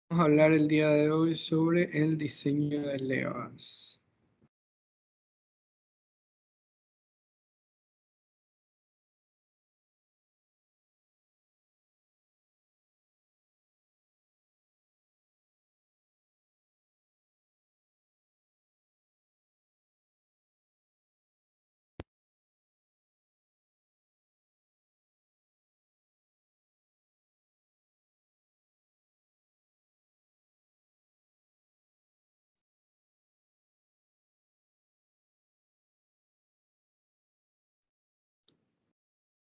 Vamos a hablar el día de hoy sobre el diseño de levas.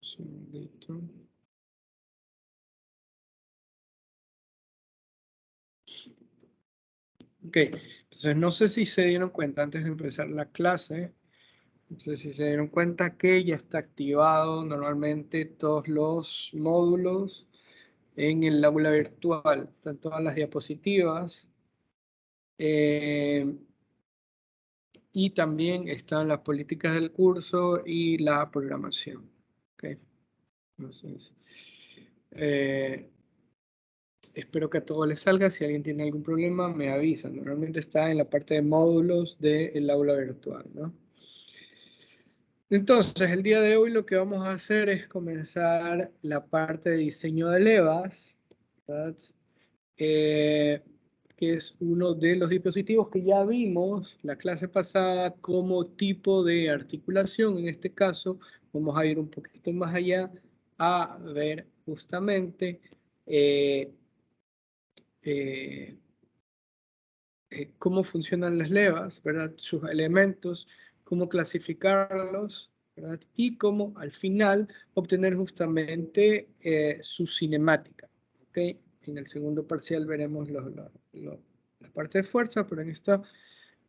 Un segundito. Ok, entonces no sé si se dieron cuenta antes de empezar la clase, no sé si se dieron cuenta que ya está activado normalmente todos los módulos en el aula virtual. Están todas las diapositivas y también están las políticas del curso y la programación. Ok, entonces espero que a todos les salga. Si alguien tiene algún problema, me avisan. Normalmente está en la parte de módulos del aula virtual, ¿no? Entonces, el día de hoy lo que vamos a hacer es comenzar la parte de diseño de levas, ¿verdad? Que es uno de los dispositivos que ya vimos la clase pasada como tipo de articulación. En este caso, vamos a ir un poquito más allá a ver justamente eh, eh, cómo funcionan las levas, ¿verdad? Sus elementos, cómo clasificarlos, ¿verdad? Y cómo al final obtener justamente su cinemática, ¿ok? En el segundo parcial veremos la parte de fuerza, pero en esta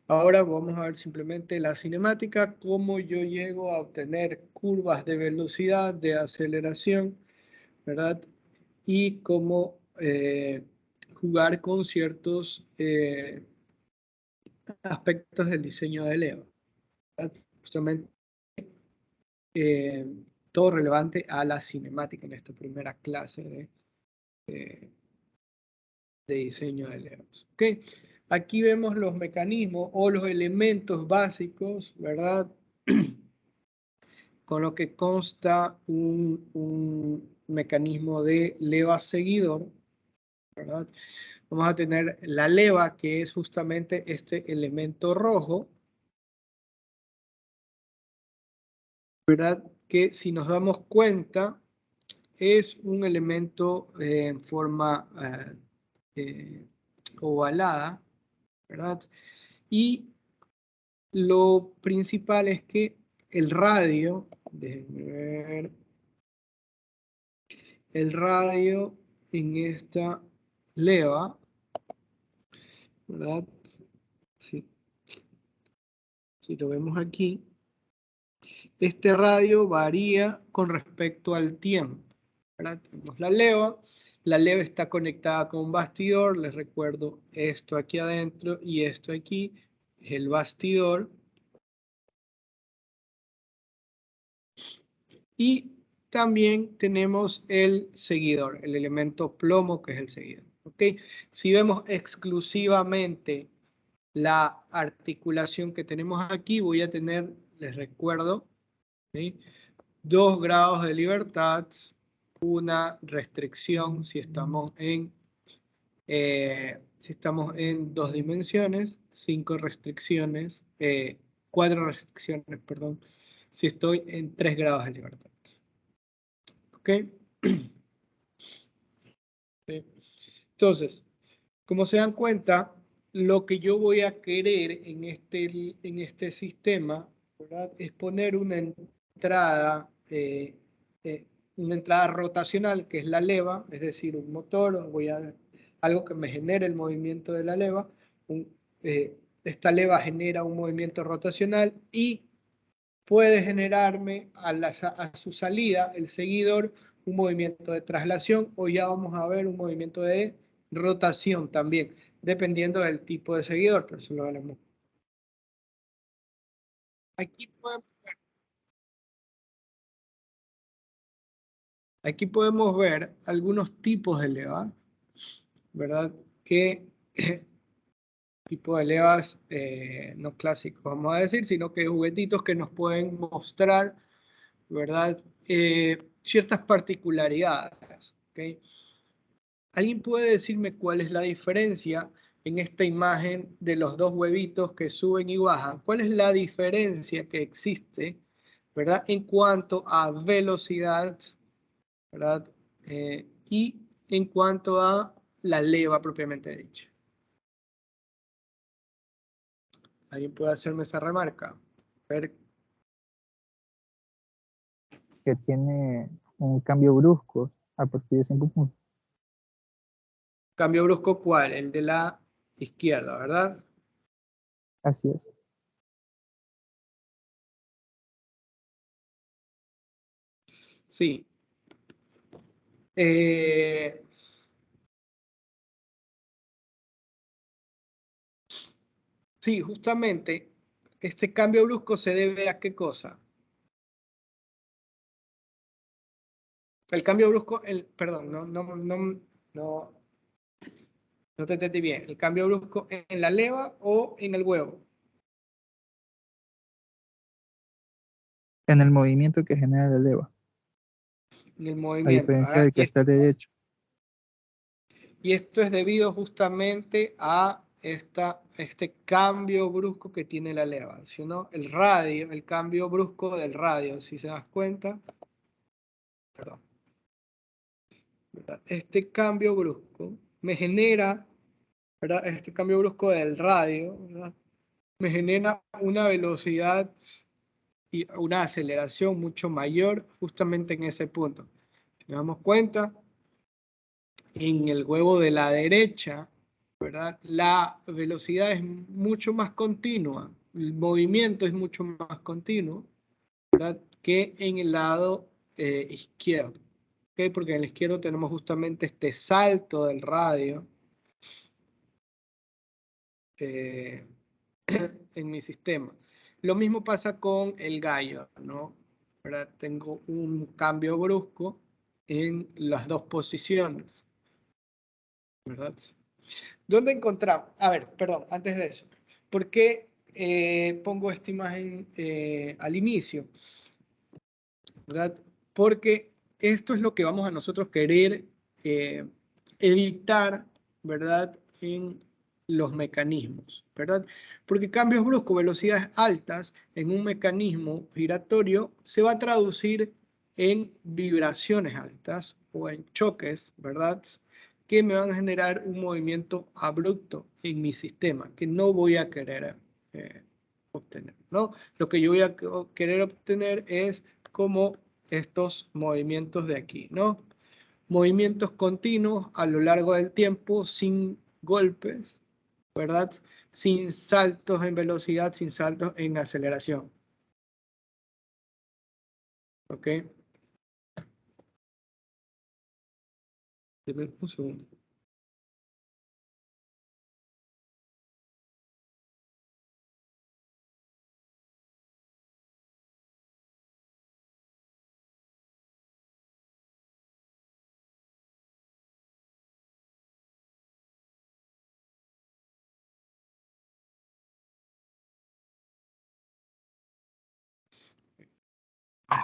ahora vamos a ver simplemente la cinemática, cómo yo llego a obtener curvas de velocidad, de aceleración, ¿verdad? Y cómo jugar con ciertos aspectos del diseño de Leo. Justamente eh, todo relevante a la cinemática en esta primera clase de diseño de Leo. ¿Okay? Aquí vemos los mecanismos o los elementos básicos, ¿verdad? Con lo que consta un mecanismo de leva seguidor, ¿verdad? Vamos a tener la leva, que es justamente este elemento rojo, ¿verdad? Que si nos damos cuenta, es un elemento en forma ovalada, ¿verdad? Y lo principal es que el radio, déjenme ver, el radio en esta leva, ¿verdad? Sí, si lo vemos aquí, este radio varía con respecto al tiempo, ¿verdad? Tenemos la leva está conectada con un bastidor, les recuerdo esto aquí adentro y esto aquí, es el bastidor. Y también tenemos el seguidor, el elemento plomo que es el seguidor. ¿Ok? Si vemos exclusivamente la articulación que tenemos aquí, voy a tener, les recuerdo, ¿sí? 2 grados de libertad, una restricción si estamos en 2 dimensiones, 5 restricciones, 4 restricciones, perdón, si estoy en 3 grados de libertad. ¿Ok? Sí. Entonces, como se dan cuenta, lo que yo voy a querer en este sistema, ¿verdad? Es poner eh, una entrada rotacional, que es la leva, es decir, un motor, algo que me genere el movimiento de la leva. Esta leva genera un movimiento rotacional y puede generarme a su salida, el seguidor, un movimiento de traslación o ya vamos a ver un movimiento de rotación también, dependiendo del tipo de seguidor, pero eso lo veremos. Aquí podemos ver algunos tipos de leva, ¿verdad? qué tipo de levas no clásicos, vamos a decir, sino que juguetitos que nos pueden mostrar, ¿verdad? Ciertas particularidades, ¿ok? ¿Alguien puede decirme cuál es la diferencia en esta imagen de los dos huevitos que suben y bajan? ¿Cuál es la diferencia que existe, ¿verdad? En cuanto a velocidad, ¿verdad? Y en cuanto a la leva propiamente dicha. ¿Alguien puede hacerme esa remarca? A ver, Que tiene un cambio brusco a partir de 5 puntos. cambio brusco, ¿cuál? El de la izquierda, ¿verdad? Así es. Sí. Sí, justamente, este cambio brusco se debe a qué cosa. El cambio brusco, perdón, no te entendí bien. ¿El cambio brusco en la leva o en el huevo? En el movimiento que genera la leva, En el a movimiento, diferencia ¿verdad? del que está derecho. Y esto es debido justamente a este cambio brusco que tiene la leva, ¿sí o no? El radio, el cambio brusco del radio, si se das cuenta, perdón, ¿verdad? Este cambio brusco me genera, ¿verdad? Este cambio brusco del radio, ¿verdad? Me genera una velocidad y una aceleración mucho mayor justamente en ese punto. Si nos damos cuenta, en el huevo de la derecha, ¿verdad? La velocidad es mucho más continua, el movimiento es mucho más continuo, ¿verdad? Que en el lado izquierdo. ¿Okay? Porque en el izquierdo tenemos justamente este salto del radio eh, en mi sistema. Lo mismo pasa con el gallo, ¿no? ¿Verdad? Tengo un cambio brusco en las dos posiciones, ¿verdad? ¿Dónde encontramos? A ver, perdón, antes de eso. ¿Por qué pongo esta imagen al inicio? ¿Verdad? Porque esto es lo que vamos a nosotros querer eh, evitar, ¿verdad? En los mecanismos, ¿verdad? Porque cambios bruscos, velocidades altas en un mecanismo giratorio se va a traducir en vibraciones altas o en choques, ¿verdad? Que me van a generar un movimiento abrupto en mi sistema que no voy a querer obtener, ¿no? Lo que yo voy a querer obtener es como estos movimientos de aquí, ¿no? Movimientos continuos a lo largo del tiempo sin golpes, ¿verdad? Sin saltos en velocidad, sin saltos en aceleración. ¿Ok? Deme un segundo.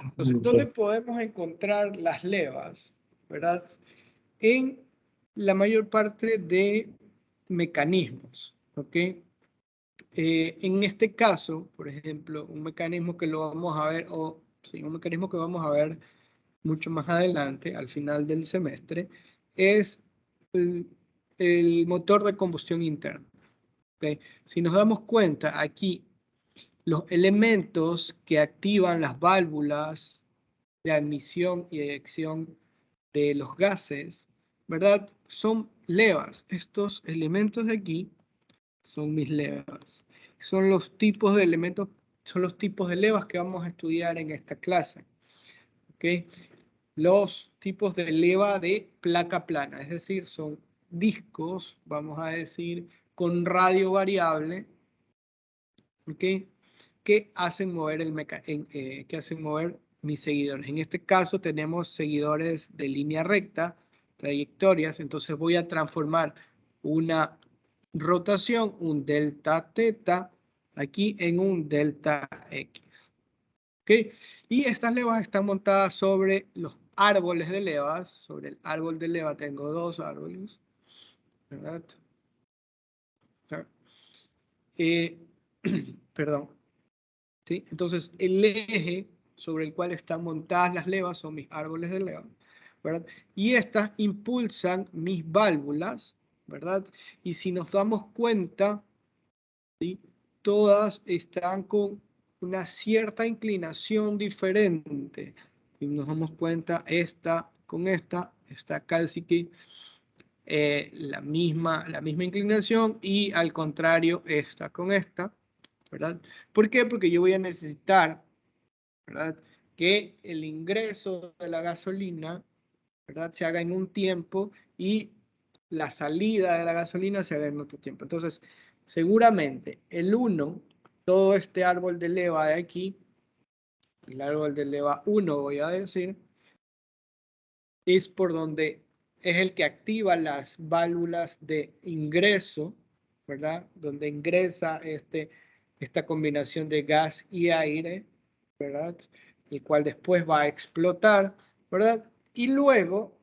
Entonces, ¿dónde podemos encontrar las levas? ¿Verdad? En la mayor parte de mecanismos, ¿ok? En este caso, por ejemplo, un mecanismo que lo vamos a ver, o sí, un mecanismo que vamos a ver mucho más adelante, al final del semestre, es el motor de combustión interna. ¿Okay? Si nos damos cuenta, aquí los elementos que activan las válvulas de admisión y eyección de los gases, ¿verdad? Son levas. Estos elementos de aquí son mis levas. Son los tipos de elementos, son los tipos de levas que vamos a estudiar en esta clase. ¿Ok? Los tipos de leva de placa plana, es decir, son discos, vamos a decir, con radio variable, ¿ok? Que hacen mover, que hacen mover mis seguidores. En este caso tenemos seguidores de línea recta, trayectorias, entonces voy a transformar una rotación, un delta teta, aquí en un delta X. ¿Ok? Y estas levas están montadas sobre los árboles de levas. Sobre el árbol de leva tengo dos árboles, ¿verdad? Perdón. ¿Sí? Entonces, el eje sobre el cual están montadas las levas son mis árboles de leva, ¿verdad? Y estas impulsan mis válvulas, ¿verdad? Y si nos damos cuenta, ¿sí? Todas están con una cierta inclinación diferente. Si nos damos cuenta, esta con esta casi que la misma inclinación, y al contrario, esta con esta, ¿verdad? ¿Por qué? Porque yo voy a necesitar, ¿verdad?, que el ingreso de la gasolina, ¿verdad?, se haga en un tiempo y la salida de la gasolina se haga en otro tiempo. Entonces, seguramente el 1, todo este árbol de leva de aquí, el árbol de leva 1 voy a decir, es por donde es el que activa las válvulas de ingreso, ¿verdad? Donde ingresa esta combinación de gas y aire, ¿verdad? El cual después va a explotar, ¿verdad? Y luego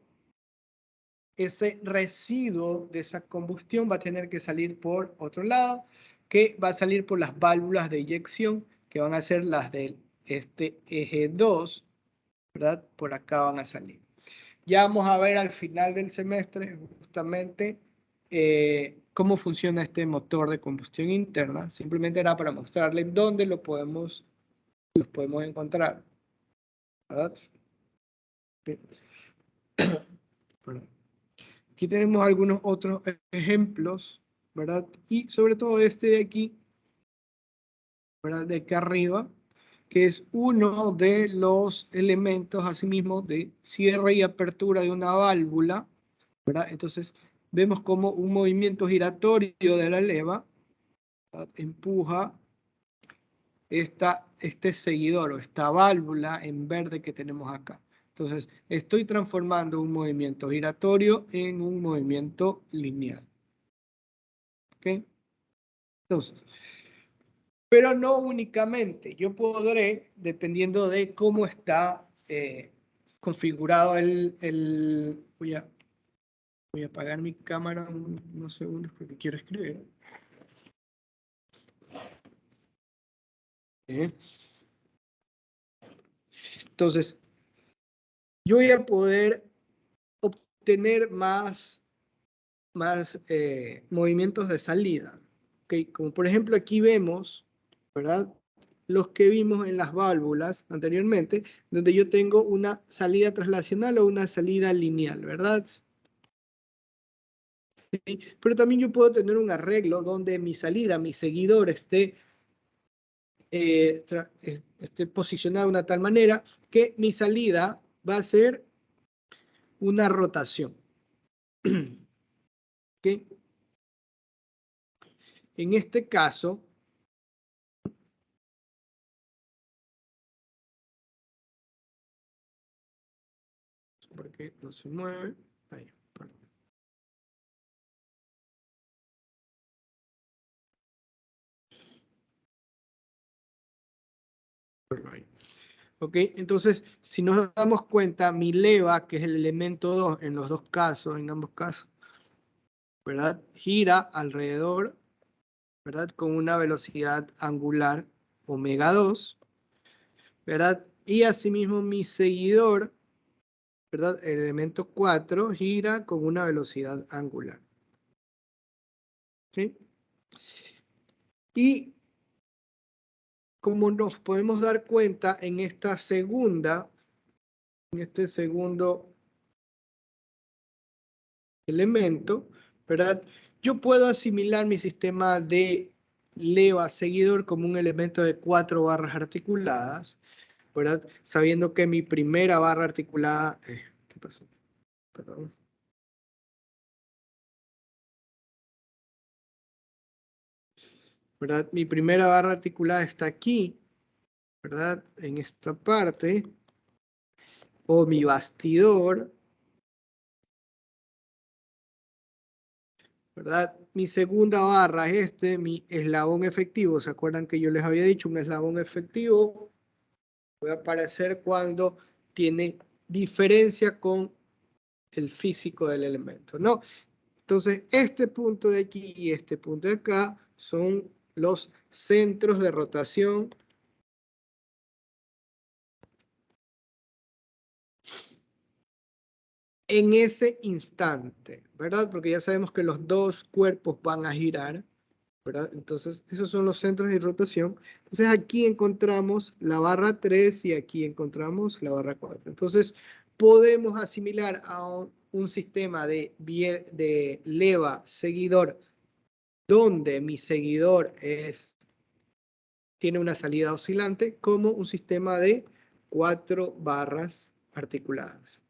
ese residuo de esa combustión va a tener que salir por otro lado, que va a salir por las válvulas de eyección, que van a ser las de este eje 2, ¿verdad? Por acá van a salir. Ya vamos a ver al final del semestre justamente cómo funciona este motor de combustión interna. Simplemente era para mostrarles dónde los podemos encontrar, ¿verdad? Perdón. Aquí tenemos algunos otros ejemplos, ¿verdad? Y sobre todo este de aquí, ¿verdad? De acá arriba, que es uno de los elementos, asimismo, de cierre y apertura de una válvula, ¿verdad? Entonces, vemos como un movimiento giratorio de la leva, ¿verdad?, empuja este seguidor o esta válvula en verde que tenemos acá. Entonces, estoy transformando un movimiento giratorio en un movimiento lineal. ¿Ok? Entonces, pero no únicamente. Yo podré, dependiendo de cómo está configurado voy a apagar mi cámara unos segundos porque quiero escribir. Entonces, yo voy a poder obtener más movimientos de salida. ¿Okay? Como por ejemplo aquí vemos, ¿verdad?, los que vimos en las válvulas anteriormente, donde yo tengo una salida traslacional o una salida lineal, ¿verdad? ¿Sí? Pero también yo puedo tener un arreglo donde mi salida, mi seguidor esté posicionado de una tal manera que mi salida va a ser una rotación. ¿Okay? En este caso, porque no se mueve, ahí, perdón. ¿Ok? Entonces, si nos damos cuenta, mi leva, que es el elemento 2 en los dos casos, en ambos casos, ¿verdad?, gira alrededor, ¿verdad?, con una velocidad angular omega 2, ¿verdad? Y asimismo mi seguidor, ¿verdad?, el elemento 4, gira con una velocidad angular. ¿Sí? Y como nos podemos dar cuenta en este segundo elemento, ¿verdad?, yo puedo asimilar mi sistema de leva seguidor como un elemento de 4 barras articuladas, ¿verdad?, sabiendo que mi primera barra articulada, ¿qué pasó? Perdón. ¿Verdad? Mi primera barra articulada está aquí, ¿verdad?, en esta parte, o mi bastidor, ¿verdad? Mi segunda barra es mi eslabón efectivo. ¿Se acuerdan que yo les había dicho un eslabón efectivo? Puede aparecer cuando tiene diferencia con el físico del elemento, ¿no? Entonces, este punto de aquí y este punto de acá son los centros de rotación en ese instante, ¿verdad? Porque ya sabemos que los dos cuerpos van a girar, ¿verdad? Entonces, esos son los centros de rotación. Entonces, aquí encontramos la barra 3 y aquí encontramos la barra 4. Entonces, podemos asimilar a un sistema de leva seguidor donde mi seguidor tiene una salida oscilante como un sistema de 4 barras articuladas.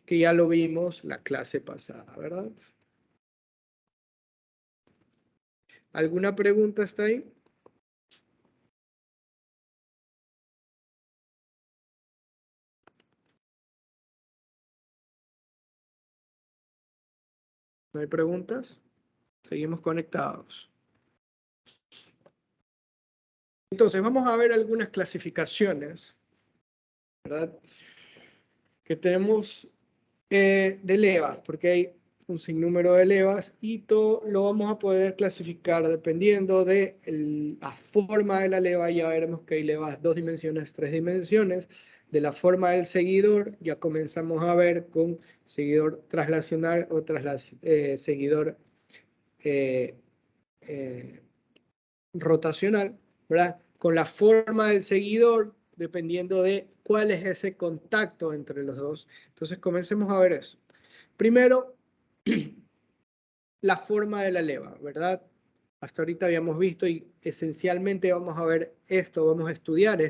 Que ya lo vimos la clase pasada, ¿verdad? ¿Alguna pregunta hasta ahí? ¿No hay preguntas? Seguimos conectados. Entonces, vamos a ver algunas clasificaciones, ¿verdad? Que tenemos de levas, porque hay un sinnúmero de levas y todo lo vamos a poder clasificar dependiendo de la forma de la leva. Ya veremos que hay levas 2 dimensiones, 3 dimensiones. De la forma del seguidor, ya comenzamos a ver con seguidor traslacional o seguidor eh, eh, rotacional, ¿verdad? Con la forma del seguidor, dependiendo de cuál es ese contacto entre los dos. Entonces, comencemos a ver eso. Primero, la forma de la leva, ¿verdad? Hasta ahorita habíamos visto y esencialmente vamos a ver esto, vamos a estudiar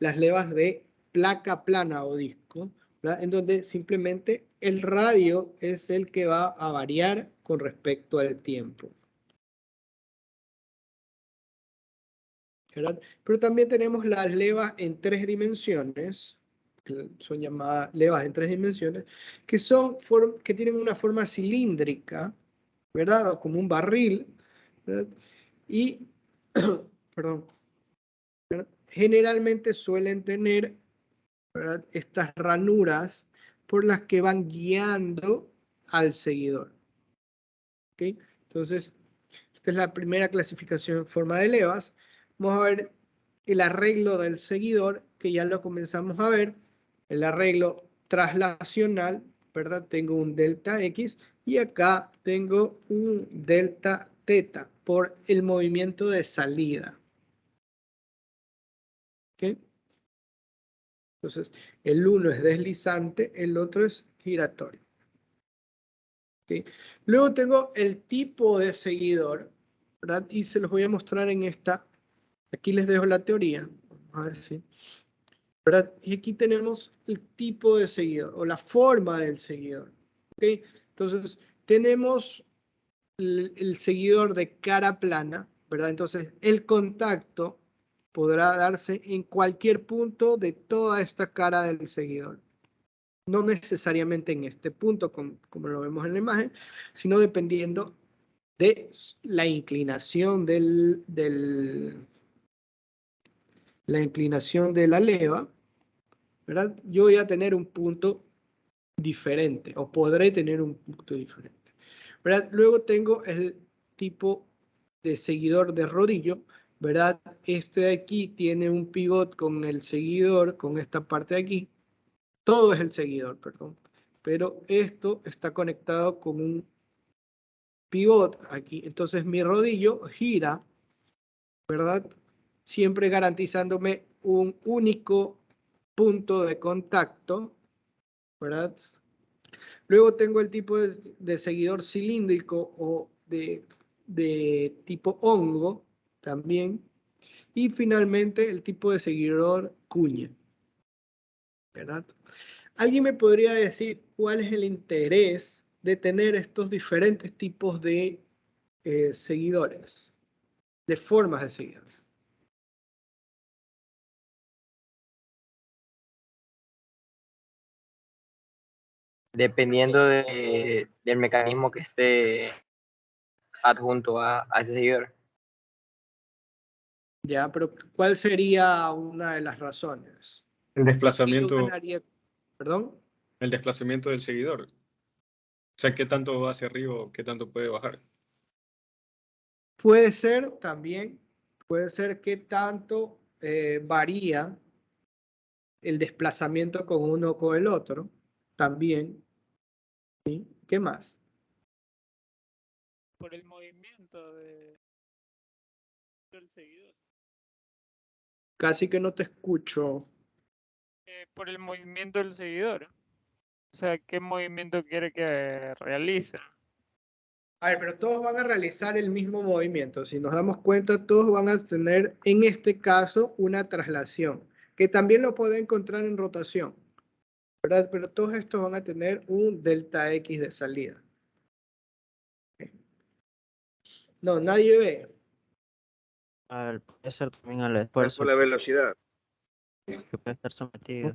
las levas de placa plana o disco, ¿verdad? En donde simplemente el radio es el que va a variar con respecto al tiempo, ¿verdad? Pero también tenemos las levas en 3 dimensiones, que son llamadas levas en 3 dimensiones, que tienen una forma cilíndrica, ¿verdad? Como un barril, ¿verdad? Y, perdón, ¿verdad? Generalmente suelen tener, ¿verdad?, estas ranuras por las que van guiando al seguidor. ¿Ok? Entonces, esta es la primera clasificación en forma de levas. Vamos a ver el arreglo del seguidor, que ya lo comenzamos a ver. El arreglo traslacional, ¿verdad? Tengo un delta X y acá tengo un delta teta por el movimiento de salida. ¿Ok? Entonces, el uno es deslizante, el otro es giratorio. ¿Ok? Luego tengo el tipo de seguidor, ¿verdad? Y se los voy a mostrar en esta. Aquí les dejo la teoría. Vamos a ver si, ¿verdad? Y aquí tenemos el tipo de seguidor o la forma del seguidor. ¿Ok? Entonces, tenemos el seguidor de cara plana, ¿verdad? Entonces, el contacto podrá darse en cualquier punto de toda esta cara del seguidor. No necesariamente en este punto, como lo vemos en la imagen, sino dependiendo de la inclinación la inclinación de la leva, ¿verdad? Yo voy a tener un punto diferente o podré tener un punto diferente, ¿verdad? Luego tengo el tipo de seguidor de rodillo, ¿verdad? Este de aquí tiene un pivot con el seguidor, con esta parte de aquí. Todo es el seguidor, perdón. Pero esto está conectado con un pivot aquí. Entonces mi rodillo gira, ¿verdad? Siempre garantizándome un único punto de contacto, ¿verdad? Luego tengo el tipo de seguidor cilíndrico o de tipo hongo también. Y finalmente el tipo de seguidor cuña, ¿verdad? ¿Alguien me podría decir cuál es el interés de tener estos diferentes tipos de seguidores, de formas de seguidores? dependiendo del mecanismo que esté adjunto a ese seguidor. Ya, pero ¿cuál sería una de las razones? El ¿Qué yo desplazamiento, ganaría? ¿Perdón? el desplazamiento del seguidor. O sea, ¿qué tanto va hacia arriba o qué tanto puede bajar? Puede ser también, puede ser que tanto varía el desplazamiento con uno o con el otro, también. ¿Sí? ¿Qué más? Por el movimiento del seguidor. Casi que no te escucho. Por el movimiento del seguidor. O sea, ¿qué movimiento quiere que realice? A ver, pero todos van a realizar el mismo movimiento. Si nos damos cuenta, todos van a tener, en este caso, una traslación, que también lo puede encontrar en rotación, ¿verdad? Pero todos estos van a tener un delta X de salida. No, nadie ve. Puede ser también al Es esfuerzo por la velocidad. que puede estar sometido.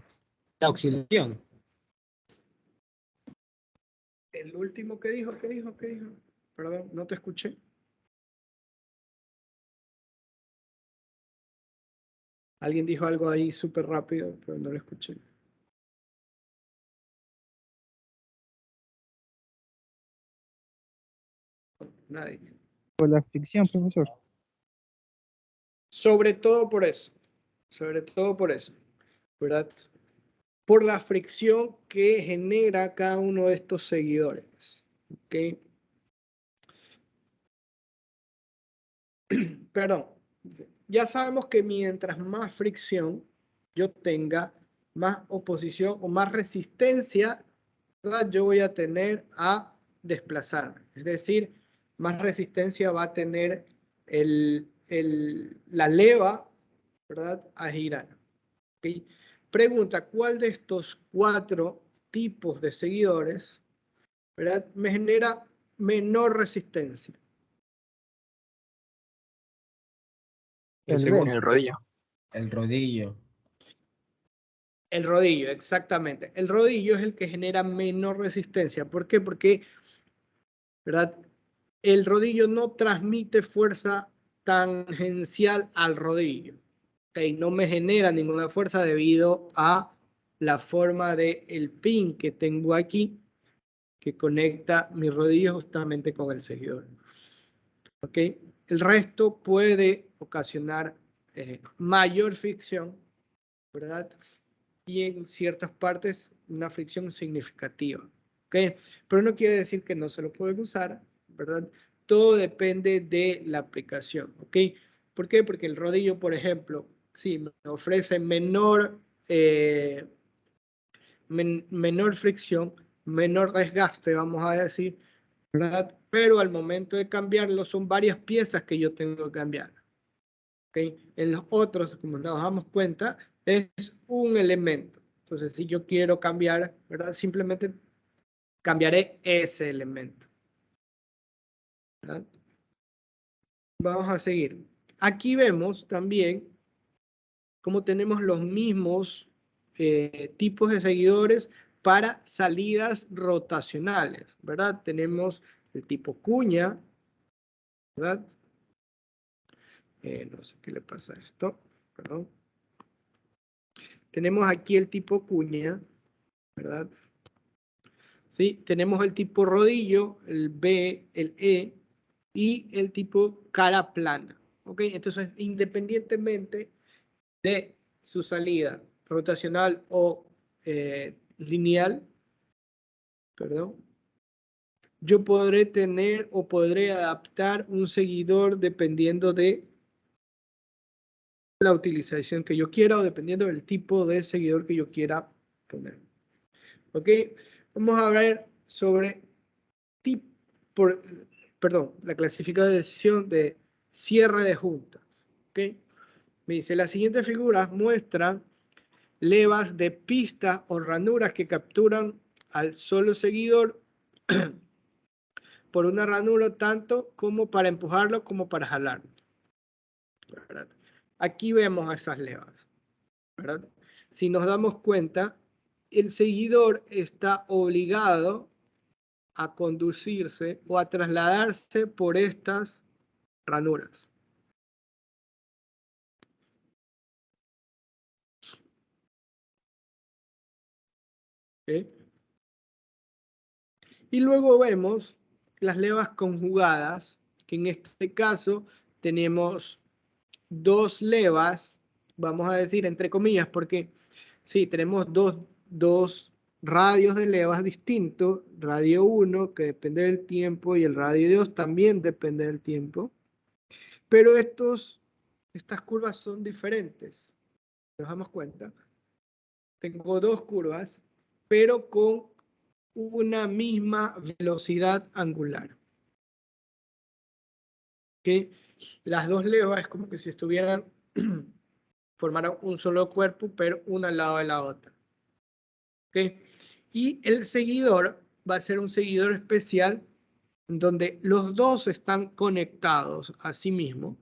La oscilación. El último que dijo, ¿qué dijo? Perdón, no te escuché. Alguien dijo algo ahí súper rápido, pero no lo escuché. Nadie. Por la fricción, profesor. Sobre todo por eso, ¿verdad? Por la fricción que genera cada uno de estos seguidores. ¿Ok? Perdón. Ya sabemos que mientras más fricción yo tenga, más oposición o más resistencia, ¿verdad? Yo voy a tener a desplazarme. Es decir, más resistencia va a tener la leva, ¿verdad? A girar. ¿Okay? Pregunta, ¿cuál de estos 4 tipos de seguidores, ¿verdad? Me genera menor resistencia? El El segundo. B. El rodillo. El rodillo. El rodillo, exactamente. El rodillo es el que genera menor resistencia. ¿Por qué? Porque, ¿verdad? El rodillo no transmite fuerza tangencial al rodillo. ¿Okay? No me genera ninguna fuerza debido a la forma del pin que tengo aquí, que conecta mi rodillo justamente con el seguidor. ¿Ok? El resto puede ocasionar mayor fricción, ¿verdad? Y en ciertas partes una fricción significativa. ¿Ok? Pero no quiere decir que no se lo pueden usar, ¿verdad? Todo depende de la aplicación. ¿Ok? ¿Por qué? Porque el rodillo, por ejemplo, sí, me ofrece menor fricción, menor desgaste, vamos a decir, ¿verdad? Pero al momento de cambiarlo son varias piezas que yo tengo que cambiar. ¿Okay? En los otros, como nos damos cuenta, es un elemento. Entonces, si yo quiero cambiar, ¿verdad? Simplemente cambiaré ese elemento. ¿Verdad? Vamos a seguir. Aquí vemos también cómo tenemos los mismos tipos de seguidores para salidas rotacionales, ¿verdad? Tenemos el tipo cuña, ¿verdad? No sé qué le pasa a esto, perdón. Tenemos aquí el tipo cuña, ¿verdad? ¿Sí? Tenemos el tipo rodillo, el B, el E, y el tipo cara plana, ¿ok? Entonces, independientemente de su salida rotacional o lineal, perdón, yo podré tener o podré adaptar un seguidor dependiendo de la utilización que yo quiera o dependiendo del tipo de seguidor que yo quiera poner. ¿Ok? Vamos a ver sobre la clasificación de cierre de juntas. ¿Ok? Me dice, las siguientes figuras muestran levas de pista o ranuras que capturan al solo seguidor por una ranura tanto como para empujarlo como para jalarlo. ¿Verdad? Aquí vemos esas levas, ¿verdad? Si nos damos cuenta, el seguidor está obligado a conducirse o a trasladarse por estas ranuras. ¿Okay? Y luego vemos las levas conjugadas, que en este caso tenemos dos levas, vamos a decir entre comillas, porque sí, tenemos dos radios de levas distintos, radio 1 que depende del tiempo y el radio 2 también depende del tiempo, pero estas curvas son diferentes. ¿Nos damos cuenta? Tengo dos curvas, pero con una misma velocidad angular. ¿Okay? Las dos levas es como que si estuvieran, formaran un solo cuerpo, pero una al lado de la otra. ¿Okay? Y el seguidor va a ser un seguidor especial donde los dos están conectados a sí mismo,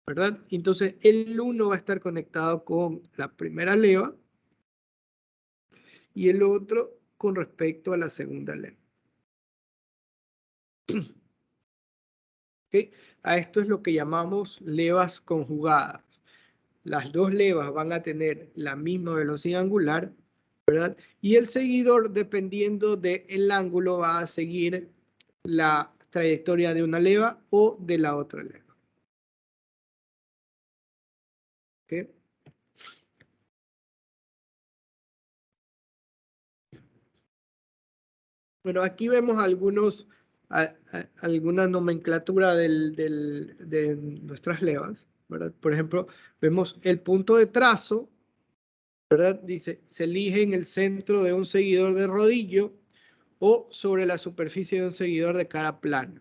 ¿verdad? Entonces el uno va a estar conectado con la primera leva y el otro con respecto a la segunda leva. ¿Okay? A esto es lo que llamamos levas conjugadas. Las dos levas van a tener la misma velocidad angular, ¿verdad? Y el seguidor, dependiendo del ángulo, va a seguir la trayectoria de una leva o de la otra leva. ¿Okay? Bueno, aquí vemos alguna nomenclatura de nuestras levas, ¿verdad? Por ejemplo, vemos el punto de trazo, ¿verdad? Dice, se elige en el centro de un seguidor de rodillo o sobre la superficie de un seguidor de cara plana.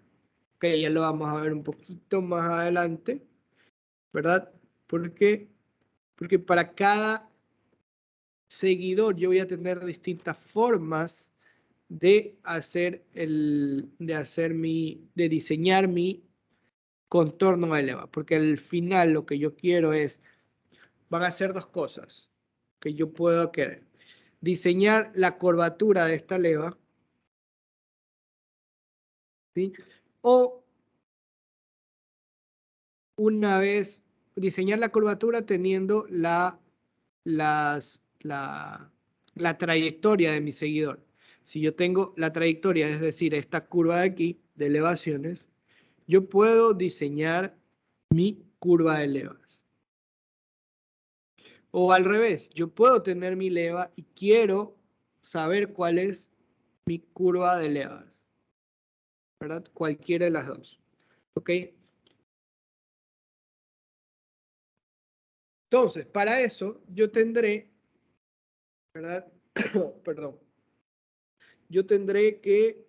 Ok, ya lo vamos a ver un poquito más adelante, ¿verdad? Porque para cada seguidor yo voy a tener distintas formas de diseñar mi contorno de leva, porque al final lo que yo quiero van a ser dos cosas que yo puedo querer. Diseñar la curvatura de esta leva, ¿sí? O una vez diseñar la curvatura teniendo la trayectoria de mi seguidor. Si yo tengo la trayectoria, es decir, esta curva de aquí, de elevaciones, yo puedo diseñar mi curva de levas. O al revés, yo puedo tener mi leva y quiero saber cuál es mi curva de levas, ¿verdad? Cualquiera de las dos, ¿ok? Entonces, para eso yo tendré, ¿verdad? Perdón. Yo tendré que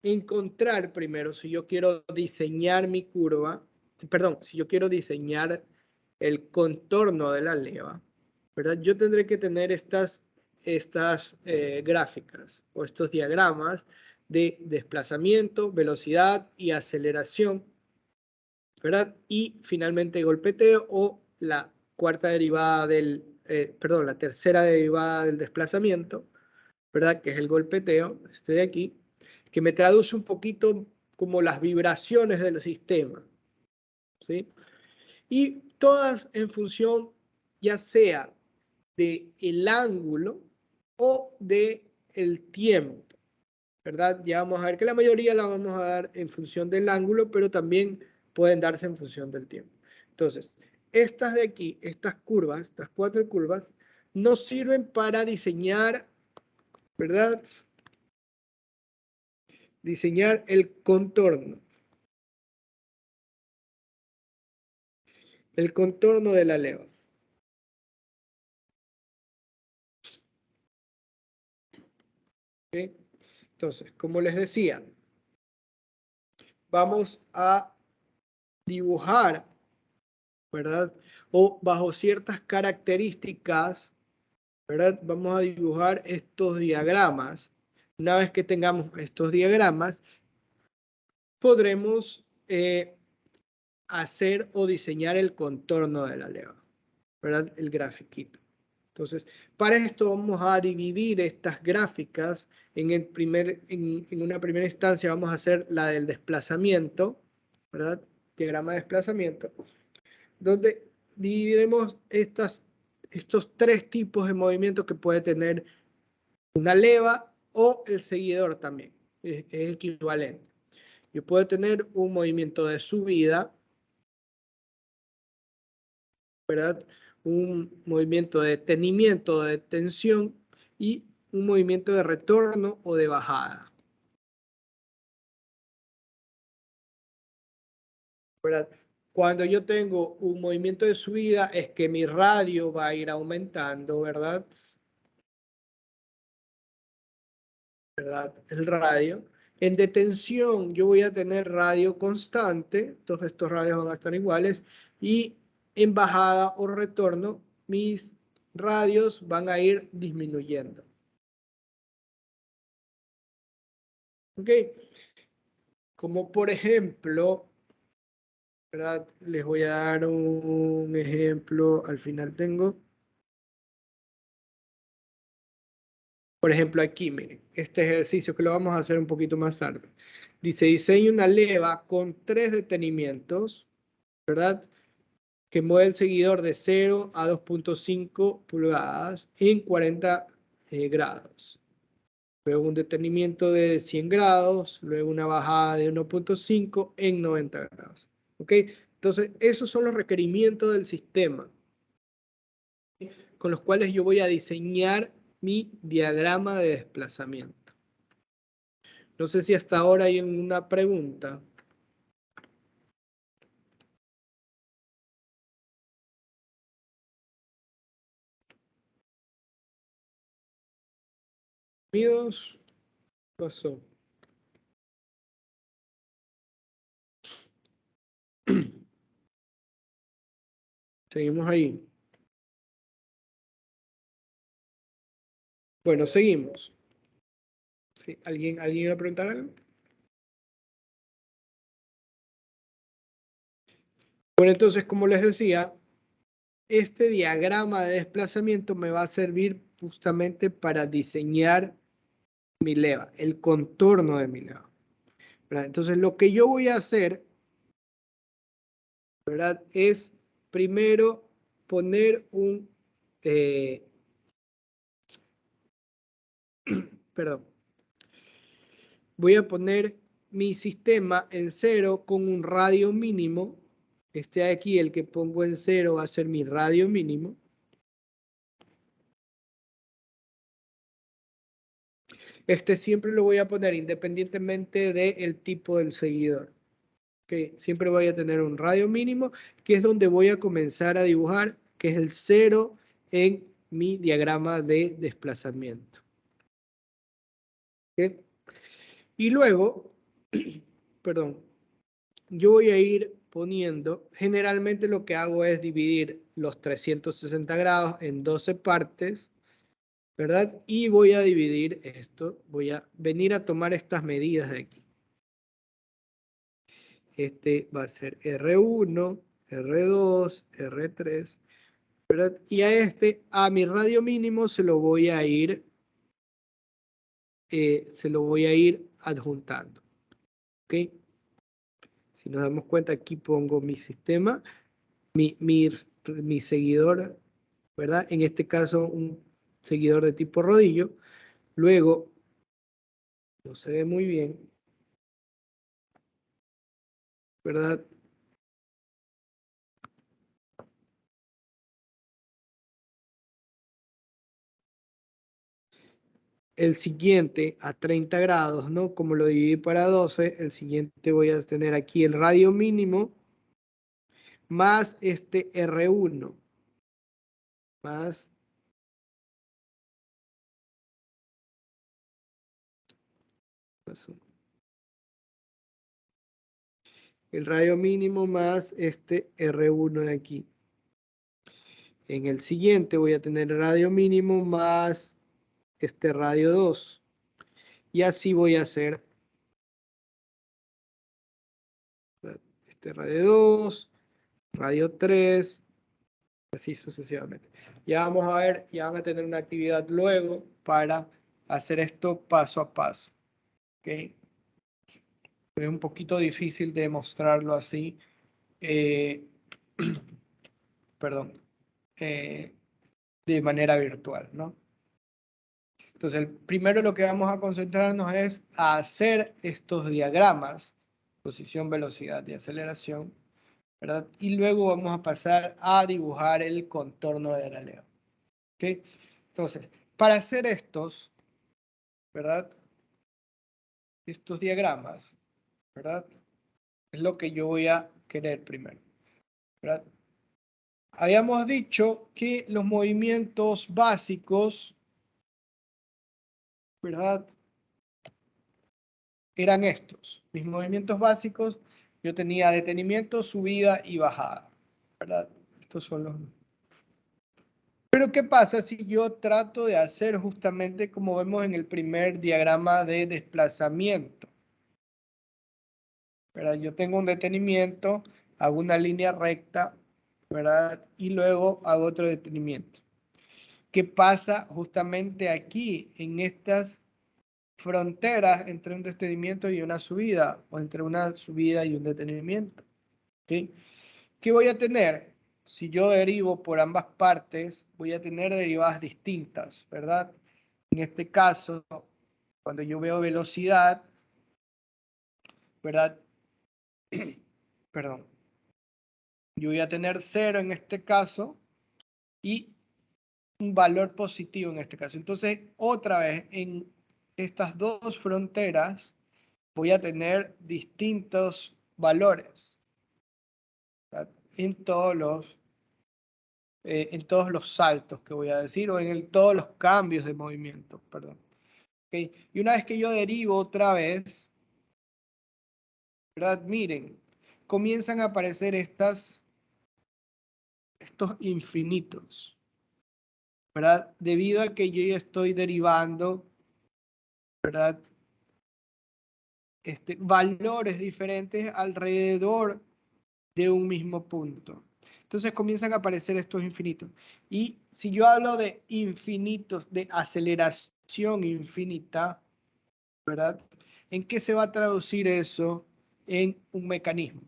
encontrar primero si yo quiero diseñar mi curva, perdón, si yo quiero diseñar el contorno de la leva, ¿verdad? Yo tendré que tener estas gráficas o estos diagramas de desplazamiento, velocidad y aceleración, ¿verdad? Y finalmente golpeteo o la cuarta derivada la tercera derivada del desplazamiento, ¿verdad? Que es el golpeteo, este de aquí, que me traduce un poquito como las vibraciones del sistema, ¿sí? Y todas en función ya sea del ángulo o del tiempo, ¿verdad? Ya vamos a ver que la mayoría la vamos a dar en función del ángulo, pero también pueden darse en función del tiempo. Entonces, estas de aquí, estas curvas, estas cuatro curvas, nos sirven para diseñar, ¿verdad? Diseñar el contorno. El contorno de la leva. ¿Okay? Entonces, como les decía, vamos a dibujar, ¿verdad? O bajo ciertas características, ¿verdad? Vamos a dibujar estos diagramas. Una vez que tengamos estos diagramas, podremos hacer o diseñar el contorno de la leva, ¿verdad? El grafiquito. Entonces, para esto vamos a dividir estas gráficas en una primera instancia vamos a hacer la del desplazamiento, ¿verdad? Diagrama de desplazamiento, donde dividiremos estos tres tipos de movimientos que puede tener una leva o el seguidor también, es equivalente. Yo puedo tener un movimiento de subida, ¿verdad? Un movimiento de detenimiento, de tensión y un movimiento de retorno o de bajada. ¿Verdad? Cuando yo tengo un movimiento de subida es que mi radio va a ir aumentando, ¿verdad? ¿Verdad? El radio. En detención yo voy a tener radio constante, todos estos radios van a estar iguales, y en bajada o retorno mis radios van a ir disminuyendo. ¿Ok? Como por ejemplo, ¿verdad? Les voy a dar un ejemplo, al final tengo. Por ejemplo, aquí, miren, este ejercicio que lo vamos a hacer un poquito más tarde. Dice, diseña una leva con 3 detenimientos, ¿verdad? Que mueve el seguidor de 0 a 2.5 pulgadas en 40 grados. Luego un detenimiento de 100 grados, luego una bajada de 1.5 en 90 grados. ¿Ok? Entonces, esos son los requerimientos del sistema con los cuales yo voy a diseñar mi diagrama de desplazamiento. No sé si hasta ahora hay una pregunta. Amigos, ¿qué pasó? Seguimos ahí. Bueno, seguimos. ¿Sí? ¿Alguien iba a preguntar algo? Bueno, entonces, como les decía, este diagrama de desplazamiento me va a servir justamente para diseñar mi leva, el contorno de mi leva. ¿Verdad? Entonces, lo que yo voy a hacer, ¿verdad? Es primero poner un... perdón. Voy a poner mi sistema en 0 con un radio mínimo. Este de aquí, el que pongo en 0, va a ser mi radio mínimo. Este siempre lo voy a poner independientemente del tipo del seguidor. Okay. Siempre voy a tener un radio mínimo, que es donde voy a comenzar a dibujar, que es el 0 en mi diagrama de desplazamiento. Okay. Y luego, perdón, yo voy a ir poniendo, generalmente lo que hago es dividir los 360 grados en 12 partes, ¿verdad? Y voy a dividir esto, voy a venir a tomar estas medidas de aquí. Este va a ser R1, R2, R3, ¿verdad? Y a mi radio mínimo se lo voy a ir adjuntando, ¿ok? Si nos damos cuenta, aquí pongo mi sistema, mi seguidor, ¿verdad? En este caso, un seguidor de tipo rodillo. Luego, no se ve muy bien, ¿verdad? El siguiente a 30 grados, ¿no? Como lo dividí para 12, el siguiente voy a tener aquí el radio mínimo más este R1 más el radio mínimo más este R1 de aquí. En el siguiente voy a tener el radio mínimo más este radio 2. Y así voy a hacer este radio 2, radio 3, así sucesivamente. Ya vamos a ver, ya van a tener una actividad luego para hacer esto paso a paso. ¿Ok? Es un poquito difícil de mostrarlo así. Perdón. De manera virtual, ¿no? Entonces, primero lo que vamos a concentrarnos es a hacer estos diagramas, posición, velocidad y aceleración, ¿verdad? Y luego vamos a pasar a dibujar el contorno de la leva. ¿Ok? Entonces, para hacer estos, ¿verdad? Estos diagramas, ¿verdad? Es lo que yo voy a querer primero, ¿verdad? Habíamos dicho que los movimientos básicos, ¿verdad? Eran estos. Mis movimientos básicos, yo tenía detenimiento, subida y bajada, ¿verdad? Estos son los... Pero ¿qué pasa si yo trato de hacer justamente como vemos en el primer diagrama de desplazamiento? ¿Verdad? Yo tengo un detenimiento, hago una línea recta, ¿verdad? Y luego hago otro detenimiento. ¿Qué pasa justamente aquí, en estas fronteras entre un detenimiento y una subida, o entre una subida y un detenimiento? ¿Sí? ¿Qué voy a tener? Si yo derivo por ambas partes, voy a tener derivadas distintas, ¿verdad? En este caso, cuando yo veo velocidad, ¿verdad? Perdón. Yo voy a tener 0 en este caso y un valor positivo en este caso. Entonces, otra vez, en estas dos fronteras voy a tener distintos valores, ¿verdad? En todos los saltos que voy a decir, o en todos los cambios de movimiento, perdón. ¿Okay? Y una vez que yo derivo otra vez, ¿verdad? Miren, comienzan a aparecer estos infinitos, ¿verdad? Debido a que yo ya estoy derivando, ¿verdad? Valores diferentes alrededor de un mismo punto. Entonces comienzan a aparecer estos infinitos. Y si yo hablo de infinitos, de aceleración infinita, ¿verdad? ¿En qué se va a traducir eso en un mecanismo?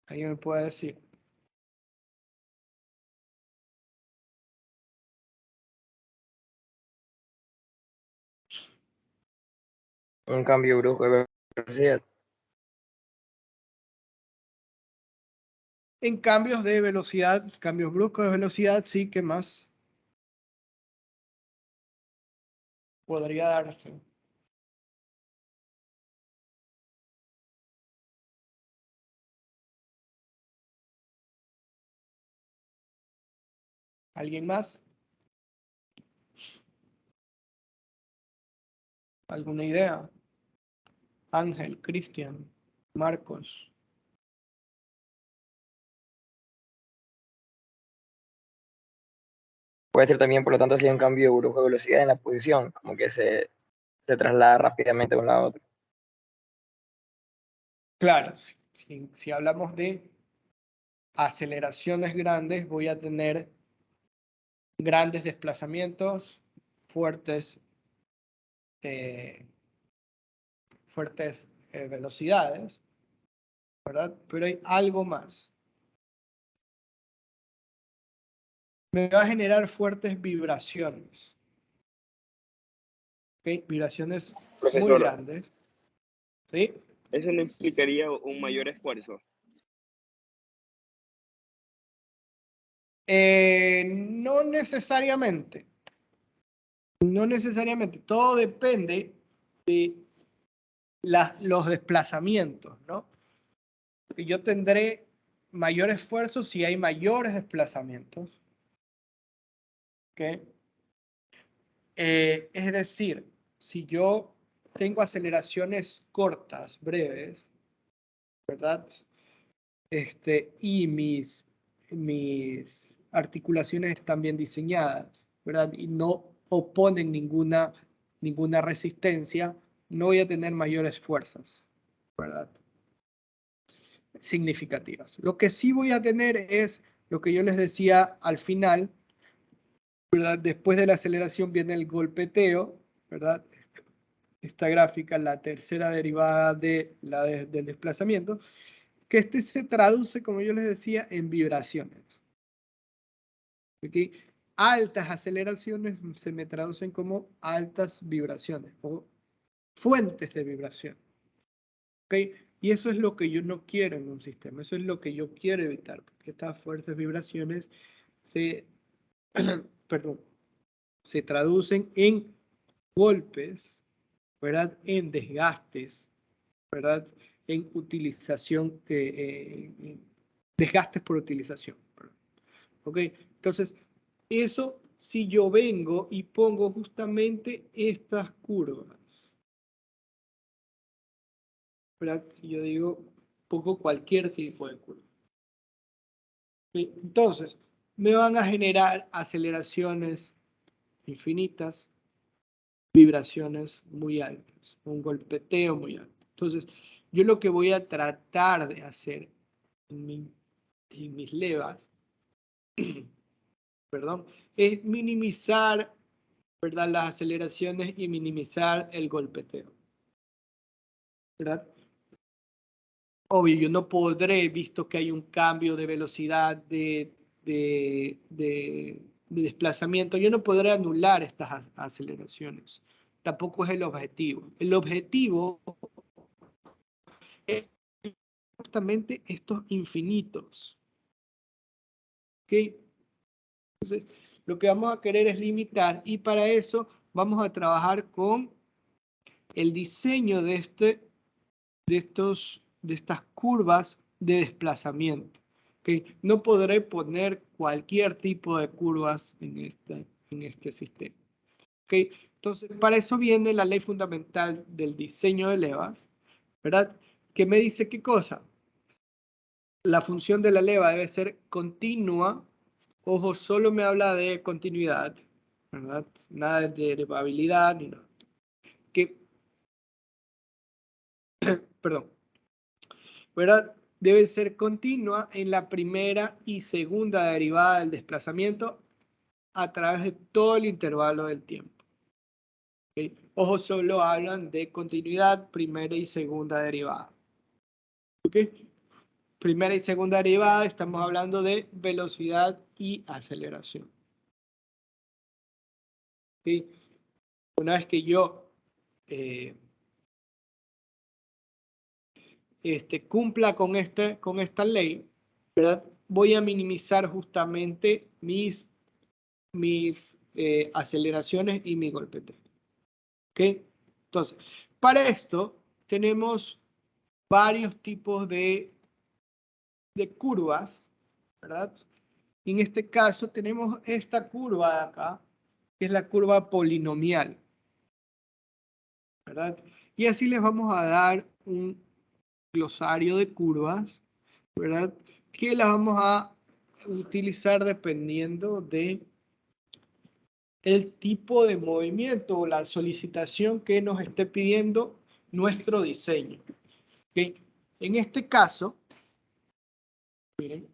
¿Alguien me puede decir? Un cambio brusco de velocidad. En cambios de velocidad, cambios bruscos de velocidad, sí, ¿qué más podría darse? ¿Alguien más? ¿Alguna idea? Ángel, Cristian, Marcos. Puede ser también, por lo tanto, si hay un cambio brusco de velocidad en la posición, como que se traslada rápidamente de un lado a otro. Claro, si hablamos de aceleraciones grandes, voy a tener grandes desplazamientos, fuertes velocidades, ¿verdad? Pero hay algo más. Me va a generar fuertes vibraciones. ¿Okay? Vibraciones muy Profesor, grandes. ¿Sí? ¿eso no implicaría un mayor esfuerzo? No necesariamente. No necesariamente. Todo depende de los desplazamientos, ¿no? Yo tendré mayor esfuerzo si hay mayores desplazamientos. ¿Okay? Es decir, si yo tengo aceleraciones cortas, breves, ¿verdad? Y mis articulaciones están bien diseñadas, ¿verdad? Y no oponen ninguna resistencia, no voy a tener mayores fuerzas, ¿verdad? Significativas. Lo que sí voy a tener es lo que yo les decía al final, ¿verdad? Después de la aceleración viene el golpeteo, ¿verdad? Esta gráfica, la tercera derivada de del desplazamiento, que este se traduce, como yo les decía, en vibraciones. ¿Okay? Altas aceleraciones se me traducen como altas vibraciones o fuentes de vibración. ¿Okay? Y eso es lo que yo no quiero en un sistema, eso es lo que yo quiero evitar, porque estas fuertes vibraciones se, perdón, se traducen en golpes, ¿verdad? En desgastes, ¿verdad? En utilización, desgastes por utilización. ¿Ok? Entonces, eso si yo vengo y pongo justamente estas curvas, ¿verdad? Si yo digo, pongo cualquier tipo de curva. ¿Ok? Entonces, me van a generar aceleraciones infinitas, vibraciones muy altas, un golpeteo muy alto. Entonces, yo lo que voy a tratar de hacer en mis levas, perdón, es minimizar, ¿verdad?, las aceleraciones y minimizar el golpeteo, ¿verdad? Obvio, yo no podré, visto que hay un cambio de velocidad de desplazamiento, yo no podré anular estas aceleraciones. Tampoco es el objetivo. El objetivo es justamente estos infinitos. ¿Ok? Entonces, lo que vamos a querer es limitar y para eso vamos a trabajar con el diseño de estas curvas de desplazamiento. ¿Okay? No podré poner cualquier tipo de curvas en este sistema. ¿Okay? Entonces, para eso viene la ley fundamental del diseño de levas, ¿verdad? Que me dice qué cosa. La función de la leva debe ser continua. Ojo, solo me habla de continuidad, ¿verdad? Nada de derivabilidad ni nada. Perdón. ¿Verdad? Debe ser continua en la primera y segunda derivada del desplazamiento a través de todo el intervalo del tiempo. ¿Okay? Ojo, solo hablan de continuidad, primera y segunda derivada. ¿Okay? Primera y segunda derivada, estamos hablando de velocidad y aceleración. ¿Okay? Una vez que yo cumpla con esta ley, ¿verdad? Voy a minimizar justamente mis aceleraciones y mi golpeteo. ¿Ok? Entonces, para esto tenemos varios tipos de curvas, ¿verdad? En este caso tenemos esta curva de acá, que es la curva polinomial, ¿verdad? Y así les vamos a dar un glosario de curvas, ¿verdad? Que las vamos a utilizar dependiendo de el tipo de movimiento o la solicitación que nos esté pidiendo nuestro diseño. ¿Okay? En este caso, miren,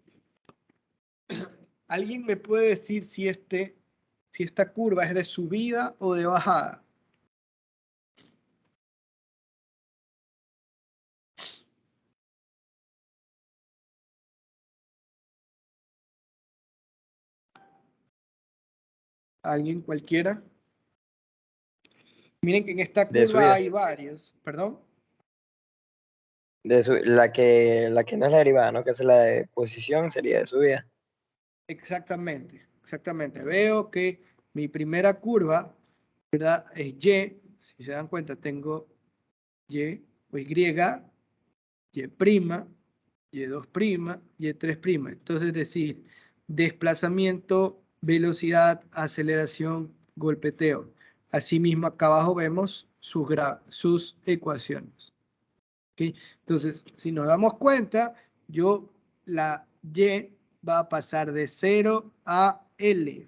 ¿alguien me puede decir si esta curva es de subida o de bajada? ¿Alguien cualquiera? Miren que en esta De curva subida. hay varios, perdón. La que no es la derivada, ¿no? Que es la de posición, sería de subida. Exactamente, exactamente. Veo que mi primera curva, ¿verdad? Es Y. Si se dan cuenta, tengo Y o Y, Y', Y2', Y3'. Entonces, es decir, desplazamiento, velocidad, aceleración, golpeteo. Asimismo, acá abajo vemos sus ecuaciones. ¿Okay? Entonces, si nos damos cuenta, la Y va a pasar de 0 a L.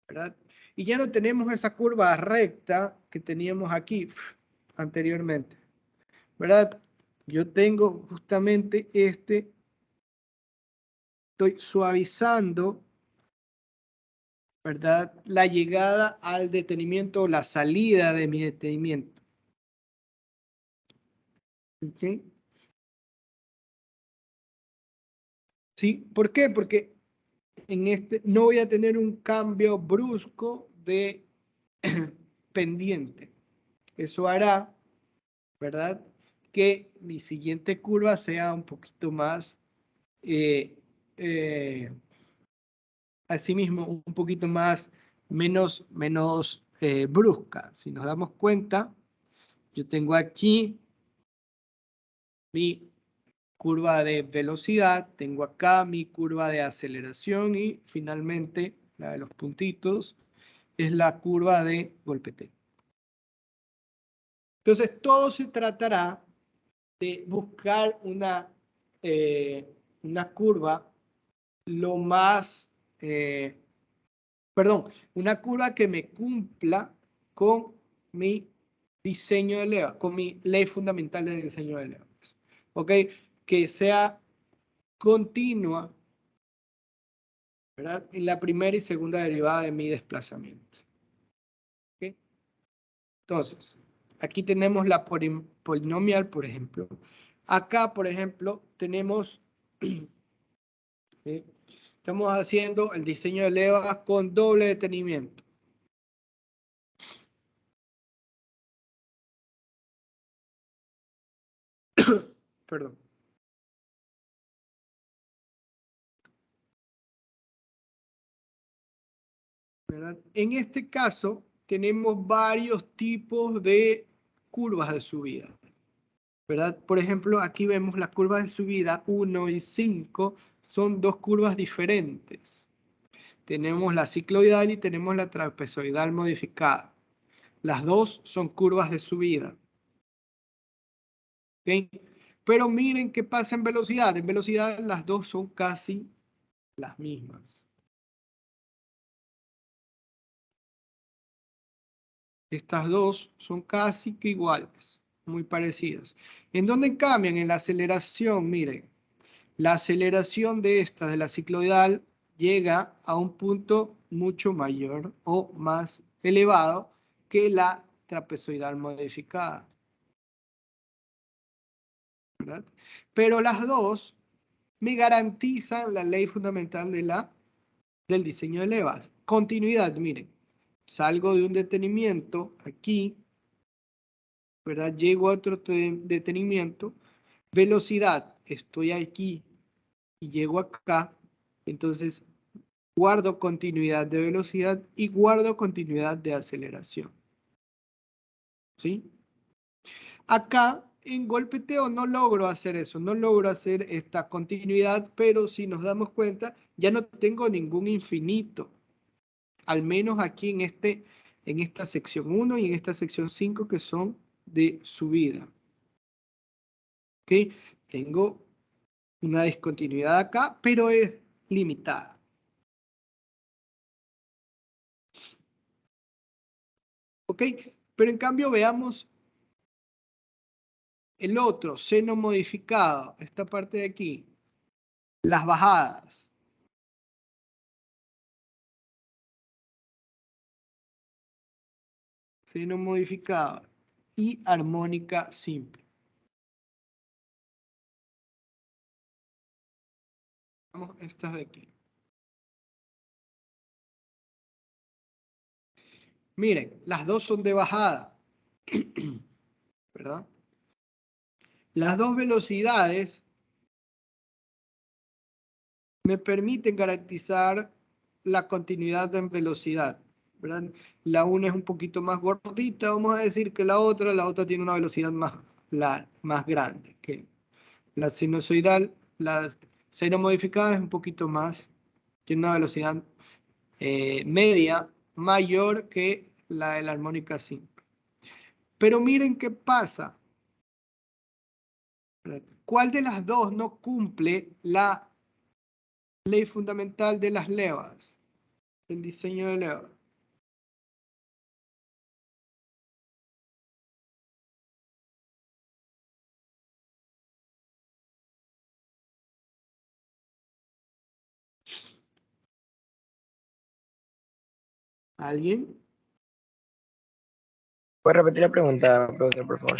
¿Verdad? Y ya no tenemos esa curva recta que teníamos aquí anteriormente. ¿Verdad? Yo tengo justamente estoy suavizando, ¿verdad? La llegada al detenimiento o la salida de mi detenimiento. ¿Ok? ¿Sí? ¿Por qué? Porque en este no voy a tener un cambio brusco de pendiente. Eso hará, ¿verdad? Que mi siguiente curva sea un poquito más, asimismo, un poquito más, menos brusca. Si nos damos cuenta, yo tengo aquí mi curva de velocidad, tengo acá mi curva de aceleración y finalmente la de los puntitos es la curva de golpeteo. Entonces, todo se tratará de buscar una curva lo más, una curva que me cumpla con mi diseño de levas, con mi ley fundamental del diseño de levas. ¿Ok? Que sea continua, ¿verdad? En la primera y segunda derivada de mi desplazamiento. ¿Ok? Entonces, aquí tenemos la polinomial, por ejemplo. Acá, por ejemplo, tenemos, ¿sí? Estamos haciendo el diseño de levas con doble detenimiento. Perdón. ¿Verdad? En este caso, tenemos varios tipos de curvas de subida. ¿Verdad? Por ejemplo, aquí vemos las curvas de subida 1 y 5, son dos curvas diferentes. Tenemos la cicloidal y tenemos la trapezoidal modificada. Las dos son curvas de subida. ¿Ok? Pero miren qué pasa en velocidad. En velocidad las dos son casi las mismas. Estas dos son casi que iguales, muy parecidas. ¿En dónde cambian? En la aceleración, miren. La aceleración de esta, de la cicloidal, llega a un punto mucho mayor o más elevado que la trapezoidal modificada. ¿Verdad? Pero las dos me garantizan la ley fundamental del diseño de levas. Continuidad, miren. Salgo de un detenimiento aquí, ¿verdad? Llego a otro detenimiento. Velocidad, estoy aquí y llego acá. Entonces, guardo continuidad de velocidad y guardo continuidad de aceleración. ¿Sí? Acá, en golpeteo no logro hacer eso, no logro hacer esta continuidad, pero si nos damos cuenta, ya no tengo ningún infinito. Al menos aquí en esta sección 1 y en esta sección 5 que son de subida. ¿Ok? Tengo una discontinuidad acá, pero es limitada. ¿Ok? Pero en cambio veamos el otro, seno modificado, esta parte de aquí, las bajadas. Seno modificado y armónica simple. Vamos, estas de aquí. Miren, las dos son de bajada, ¿verdad? Las dos velocidades me permiten garantizar la continuidad en velocidad, ¿verdad? La una es un poquito más gordita, vamos a decir, que la otra tiene una velocidad más grande. Que la sinusoidal, la seno modificada es un poquito más, tiene una velocidad media mayor que la de la armónica simple. Pero miren qué pasa. ¿Cuál de las dos no cumple la ley fundamental de las levas? El diseño de levas. ¿Alguien? ¿Puedes repetir la pregunta, profesor, por favor?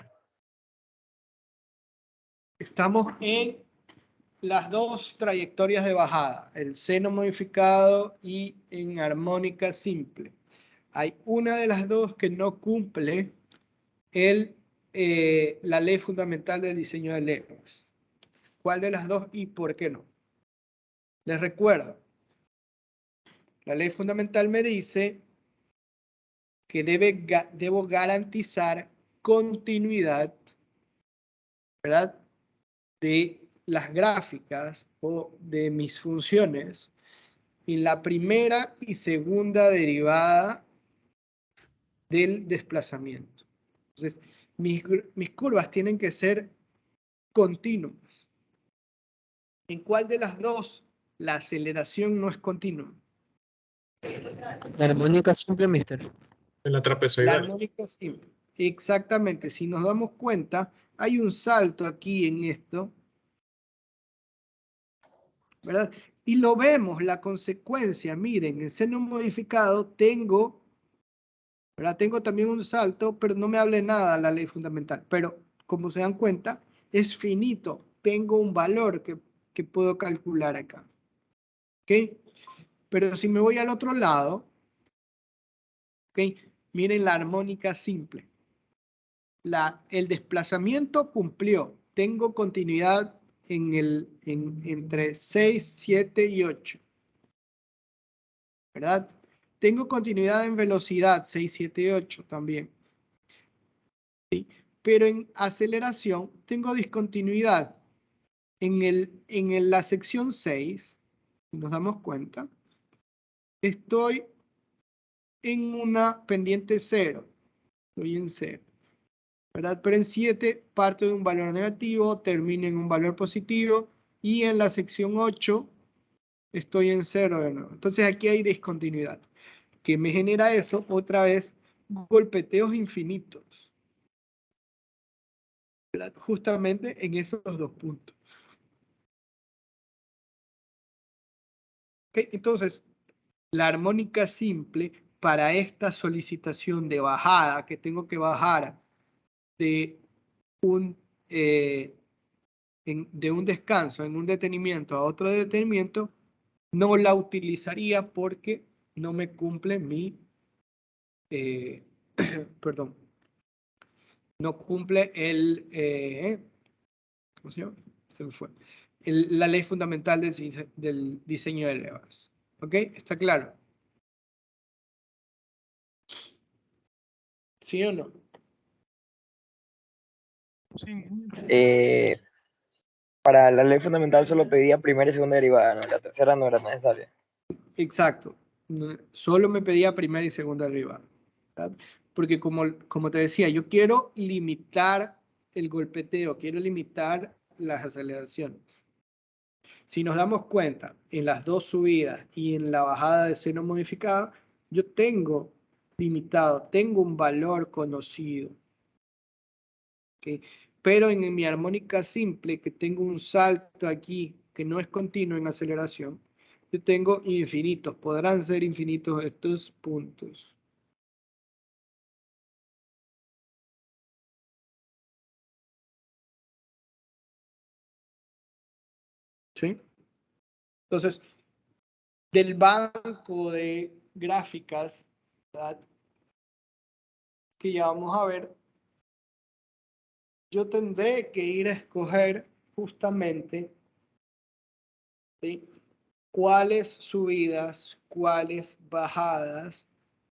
Estamos en las dos trayectorias de bajada, el seno modificado y en armónica simple. Hay una de las dos que no cumple la ley fundamental del diseño de levas. ¿Cuál de las dos y por qué no? Les recuerdo, la ley fundamental me dice que debo garantizar continuidad, ¿verdad?, de las gráficas o de mis funciones en la primera y segunda derivada del desplazamiento. Entonces, mis curvas tienen que ser continuas. ¿En cuál de las dos la aceleración no es continua? La armónica simple, mister. En la La trapezoidal. armónica simple. Exactamente. Si nos damos cuenta, hay un salto aquí en esto, ¿verdad? Y lo vemos, la consecuencia. Miren, en seno modificado tengo, ¿verdad? Tengo también un salto, pero no me hable nada la ley fundamental. Pero, como se dan cuenta, es finito. Tengo un valor que puedo calcular acá. ¿Ok? Pero si me voy al otro lado, ¿ok? Miren la armónica simple. El desplazamiento cumplió. Tengo continuidad entre 6, 7 y 8. ¿Verdad? Tengo continuidad en velocidad 6, 7 y 8 también. ¿Sí? Pero en aceleración tengo discontinuidad. En la sección 6, si nos damos cuenta, estoy en una pendiente 0. Estoy en 0. ¿Verdad? Pero en 7 parte de un valor negativo, termina en un valor positivo y en la sección 8 estoy en 0 de nuevo. Entonces aquí hay discontinuidad. ¿Qué me genera eso? Otra vez, golpeteos infinitos. ¿Verdad? Justamente en esos dos puntos. ¿Okay? Entonces, la armónica simple para esta solicitación de bajada, que tengo que bajar de de un descanso en un detenimiento a otro detenimiento, no la utilizaría porque no me cumple perdón, no cumple ¿cómo se llama? Se me fue. La ley fundamental del diseño de levas. ¿Ok? ¿Está claro? ¿Sí o no? Sí. Para la ley fundamental solo pedía primera y segunda derivada, ¿no? La tercera no era necesaria. Exacto. Solo me pedía primera y segunda derivada. ¿Verdad? Porque como te decía, yo quiero limitar el golpeteo, quiero limitar las aceleraciones. Si nos damos cuenta, en las dos subidas y en la bajada de seno modificado, yo tengo limitado, tengo un valor conocido. ¿Okay? Pero en mi armónica simple, que tengo un salto aquí que no es continuo en aceleración, yo tengo infinitos, podrán ser infinitos estos puntos. ¿Sí? Entonces, del banco de gráficas, ¿verdad?, que ya vamos a ver, yo tendré que ir a escoger justamente, ¿sí?, cuáles subidas, cuáles bajadas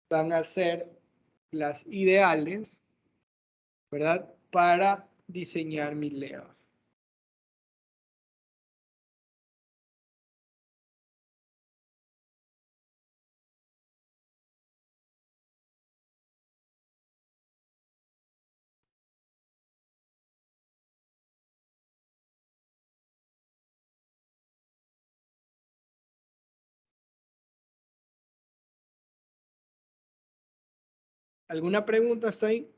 van a ser las ideales, ¿verdad?, para diseñar mis levas. ¿Alguna pregunta hasta ahí?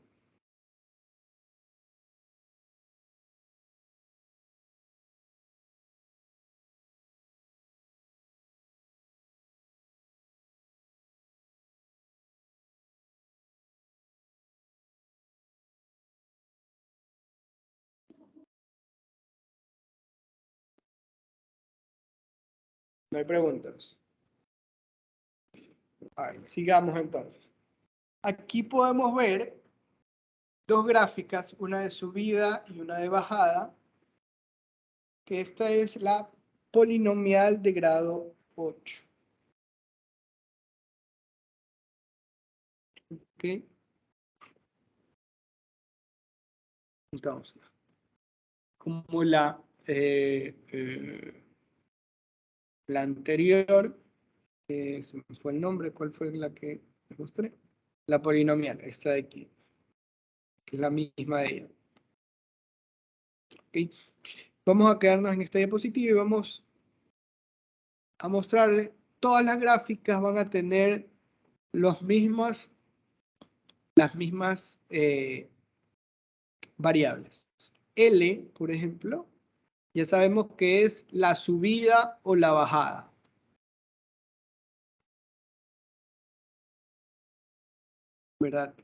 No hay preguntas. Sigamos entonces. Aquí podemos ver dos gráficas, una de subida y una de bajada, que esta es la polinomial de grado 8. ¿Ok? Entonces, como la anterior, se me fue el nombre, ¿cuál fue la que les mostré? La polinomial, esta de aquí, que es la misma de ella. ¿Ok? Vamos a quedarnos en esta diapositiva y vamos a mostrarles, todas las gráficas van a tener las mismas variables. L, por ejemplo, ya sabemos que es la subida o la bajada. ¿Verdad?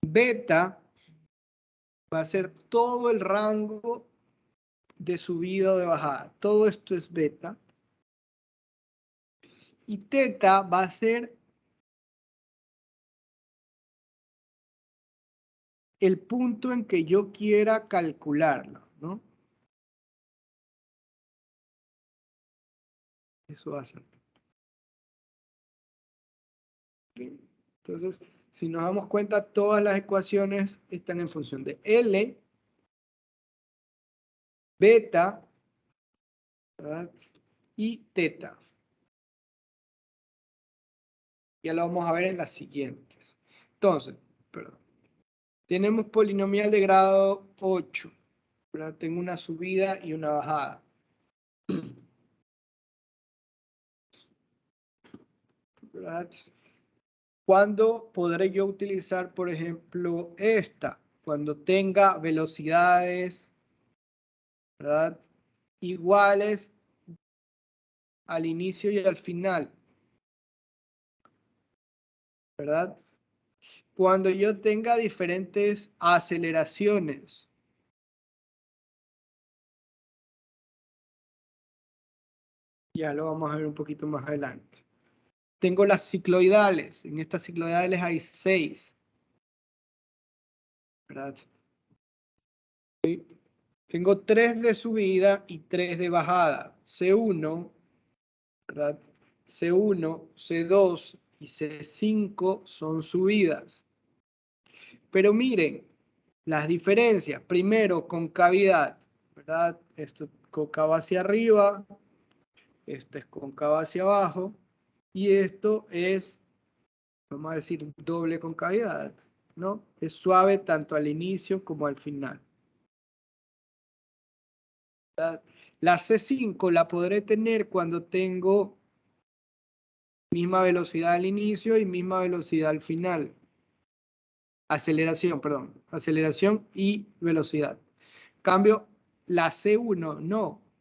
Beta va a ser todo el rango de subida o de bajada. Todo esto es beta. Y teta va a ser el punto en que yo quiera calcularlo, ¿no? Eso va a ser. Entonces, si nos damos cuenta, todas las ecuaciones están en función de L, beta, ¿verdad? Y teta. Ya lo vamos a ver en las siguientes. Entonces, perdón. Tenemos polinomial de grado 8. ¿Verdad? Tengo una subida y una bajada. ¿Verdad? ¿Cuándo podré yo utilizar, por ejemplo, esta? Cuando tenga velocidades, ¿verdad?, iguales al inicio y al final, ¿verdad? Cuando yo tenga diferentes aceleraciones. Ya lo vamos a ver un poquito más adelante. Tengo las cicloidales. En estas cicloidales hay 6. ¿Verdad? ¿Sí? Tengo 3 de subida y 3 de bajada. C1, ¿verdad? C1, C2 y C5 son subidas. Pero miren las diferencias. Primero, concavidad, ¿verdad? Esto es cóncavo hacia arriba, este es cóncavo hacia abajo, y esto es, vamos a decir, doble concavidad, ¿no? Es suave tanto al inicio como al final. ¿Verdad? La C5 la podré tener cuando tengo misma velocidad al inicio y misma velocidad al final. Aceleración, perdón. Aceleración y velocidad. Cambio, la C1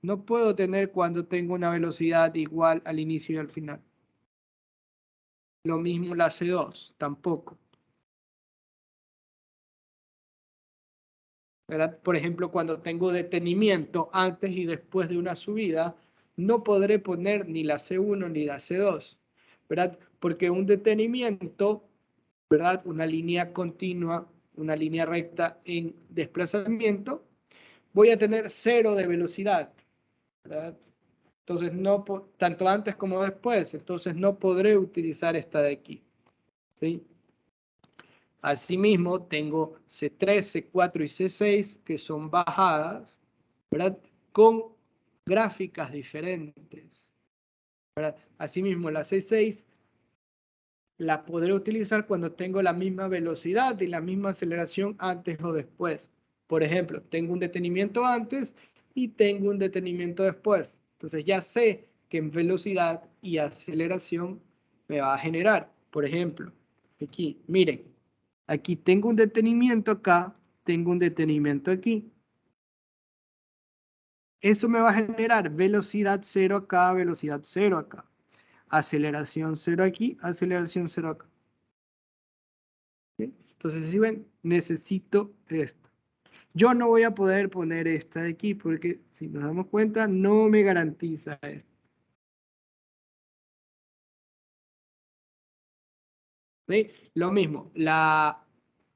no puedo tener cuando tengo una velocidad igual al inicio y al final. Lo mismo la C2, tampoco. ¿Verdad? Por ejemplo, cuando tengo detenimiento antes y después de una subida, no podré poner ni la C1 ni la C2, ¿verdad? Porque un detenimiento, ¿verdad? Una línea continua, una línea recta en desplazamiento, voy a tener 0 de velocidad, ¿verdad? Entonces, tanto antes como después, entonces no podré utilizar esta de aquí, ¿sí? Asimismo, tengo C3, C4 y C6, que son bajadas, ¿verdad?, con gráficas diferentes, ¿verdad? Asimismo, la C6 la podré utilizar cuando tengo la misma velocidad y la misma aceleración antes o después. Por ejemplo, tengo un detenimiento antes y tengo un detenimiento después. Entonces ya sé que en velocidad y aceleración me va a generar. Por ejemplo, aquí, miren, aquí tengo un detenimiento acá, tengo un detenimiento aquí. Eso me va a generar velocidad 0 acá, velocidad 0 acá. Aceleración 0 aquí, aceleración 0 acá. ¿Sí? Entonces, si ven, necesito esto. Yo no voy a poder poner esta de aquí porque, si nos damos cuenta, no me garantiza esto. ¿Sí? Lo mismo, la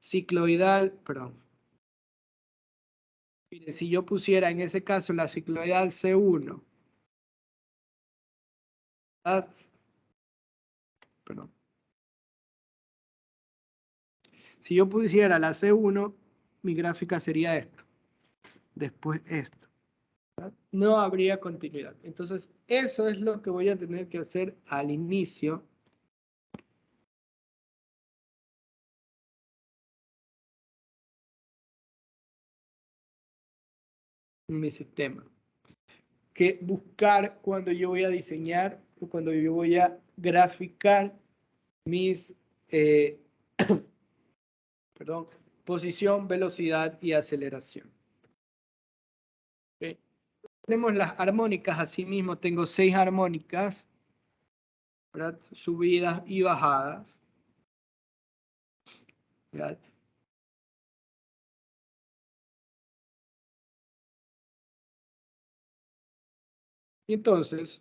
cicloidal, perdón. Miren, si yo pusiera en ese caso la cicloidal C1, ¿verdad? Perdón. Si yo pusiera la C1, mi gráfica sería esto. Después esto. ¿Verdad? No habría continuidad. Entonces, eso es lo que voy a tener que hacer al inicio. En mi sistema. Que buscar cuando yo voy a diseñar o cuando yo voy a graficar mis perdón, posición, velocidad y aceleración. ¿Okay? Tenemos las armónicas, asimismo tengo 6 armónicas, ¿verdad? Subidas y bajadas. ¿Verdad? Entonces,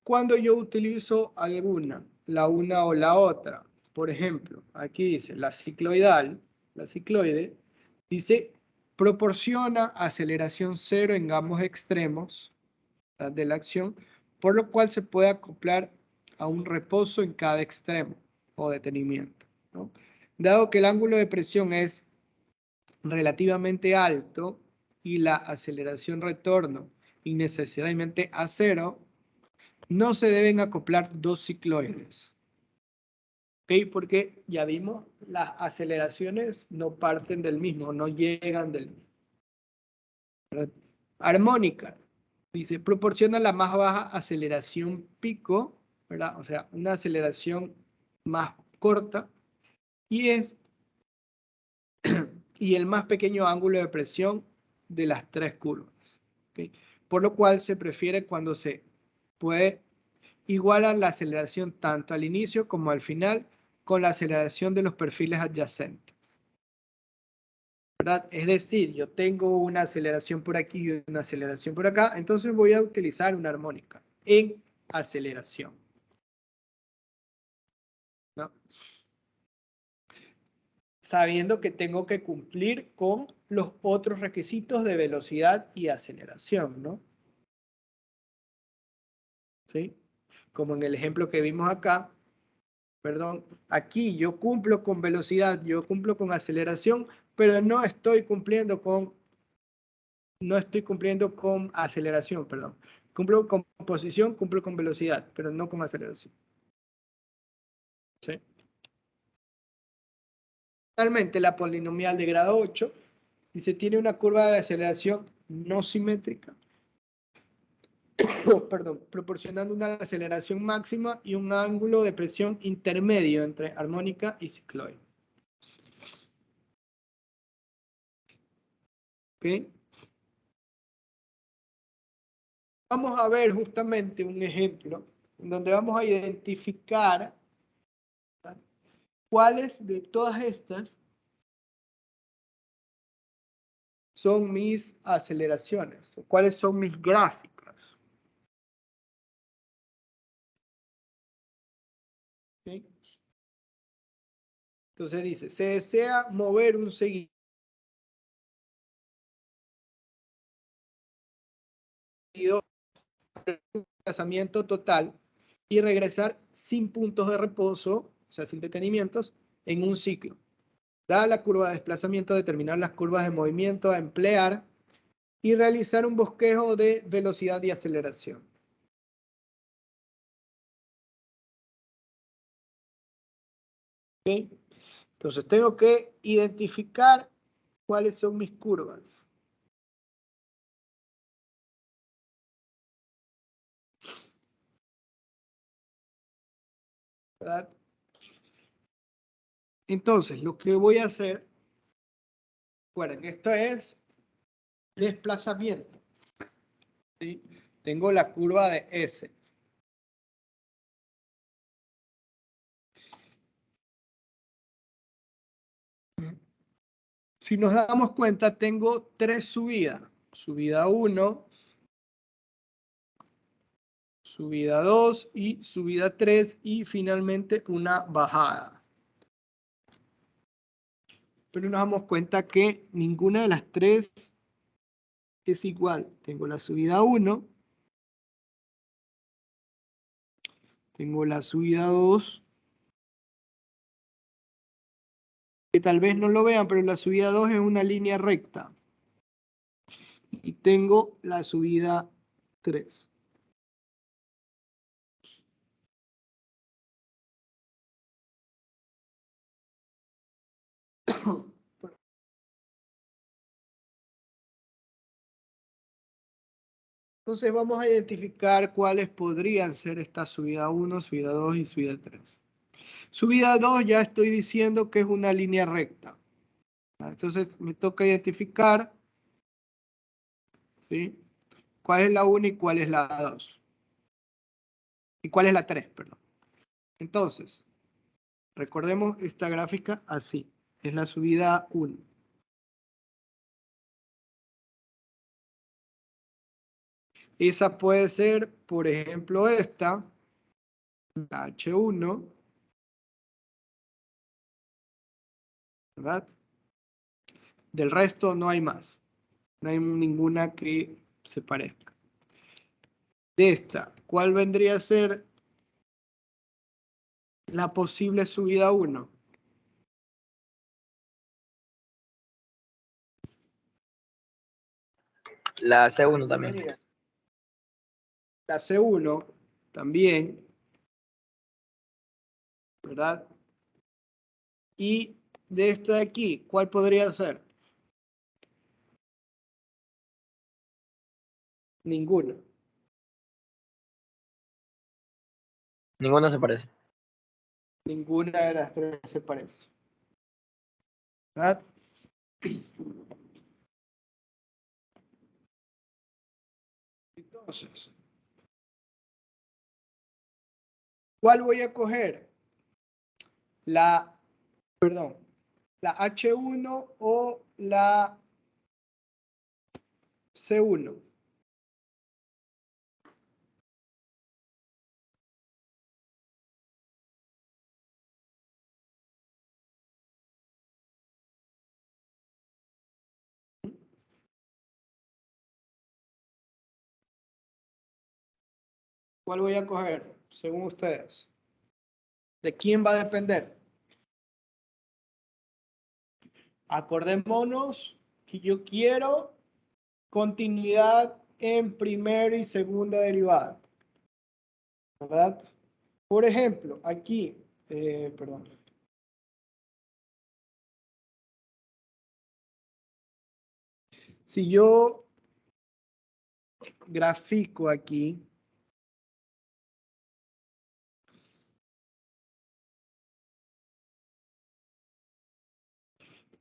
cuando yo utilizo alguna, la una o la otra, por ejemplo, aquí dice la cicloidal, la cicloide, dice proporciona aceleración cero en ambos extremos de la acción, por lo cual se puede acoplar a un reposo en cada extremo o detenimiento, ¿no? Dado que el ángulo de presión es relativamente alto y la aceleración retorno innecesariamente a cero, no se deben acoplar dos cicloides. ¿Ok? Porque ya vimos, las aceleraciones no parten del mismo, no llegan del mismo. ¿Verdad? Armónica. Dice, proporciona la más baja aceleración pico, ¿verdad? O sea, una aceleración más corta y el más pequeño ángulo de presión de las tres curvas. ¿Okay? Por lo cual se prefiere cuando se puede igualar la aceleración tanto al inicio como al final con la aceleración de los perfiles adyacentes. ¿Verdad? Es decir, yo tengo una aceleración por aquí y una aceleración por acá, entonces voy a utilizar una armónica en aceleración. ¿No? Sabiendo que tengo que cumplir con los otros requisitos de velocidad y aceleración, ¿no? ¿Sí? Como en el ejemplo que vimos acá, perdón, aquí yo cumplo con velocidad, yo cumplo con aceleración, pero no estoy cumpliendo con aceleración, perdón. Cumplo con posición, cumplo con velocidad, pero no con aceleración. ¿Sí? Finalmente, la polinomial de grado 8 dice, tiene una curva de aceleración no simétrica, perdón, proporcionando una aceleración máxima y un ángulo de presión intermedio entre armónica y cicloide. ¿Ok? Vamos a ver justamente un ejemplo donde vamos a identificar, ¿verdad?, cuáles de todas estas son mis aceleraciones, o cuáles son mis gráficas. ¿Okay? Entonces dice, se desea mover un seguidor desplazamiento total y regresar sin puntos de reposo, o sea, sin detenimientos, en un ciclo. Dada la curva de desplazamiento, determinar las curvas de movimiento a emplear y realizar un bosquejo de velocidad y aceleración. ¿Okay? Entonces tengo que identificar cuáles son mis curvas. ¿Verdad? Entonces, lo que voy a hacer, recuerden, esto es desplazamiento. ¿Sí? Tengo la curva de S. Si nos damos cuenta, tengo tres subidas. Subida 1, subida 2 y subida 3 y finalmente una bajada. pero nos damos cuenta que ninguna de las tres es igual. Tengo la subida 1, tengo la subida 2, que tal vez no lo vean, pero la subida 2 es una línea recta. Y tengo la subida 3. Entonces vamos a identificar cuáles podrían ser esta subida 1, subida 2 y subida 3. Subida 2 ya estoy diciendo que es una línea recta. Entonces me toca identificar, ¿sí?, cuál es la 1 y cuál es la 2. Y cuál es la 3, perdón. Entonces, recordemos esta gráfica así. Es la subida 1. Esa puede ser, por ejemplo, esta, la H1, ¿verdad? Del resto no hay más. No hay ninguna que se parezca. De esta, ¿cuál vendría a ser la posible subida 1? La C1 también. La C1 también, ¿verdad? Y de esta de aquí, ¿cuál podría ser? Ninguna. Ninguno se parece. Ninguna de las tres se parece. ¿Verdad? Entonces, ¿cuál voy a coger? La H1 o la C1. ¿Cuál voy a coger, según ustedes? ¿De quién va a depender? Acordémonos que yo quiero continuidad en primera y segunda derivada, ¿verdad? Por ejemplo, aquí, perdón. Si yo grafico aquí,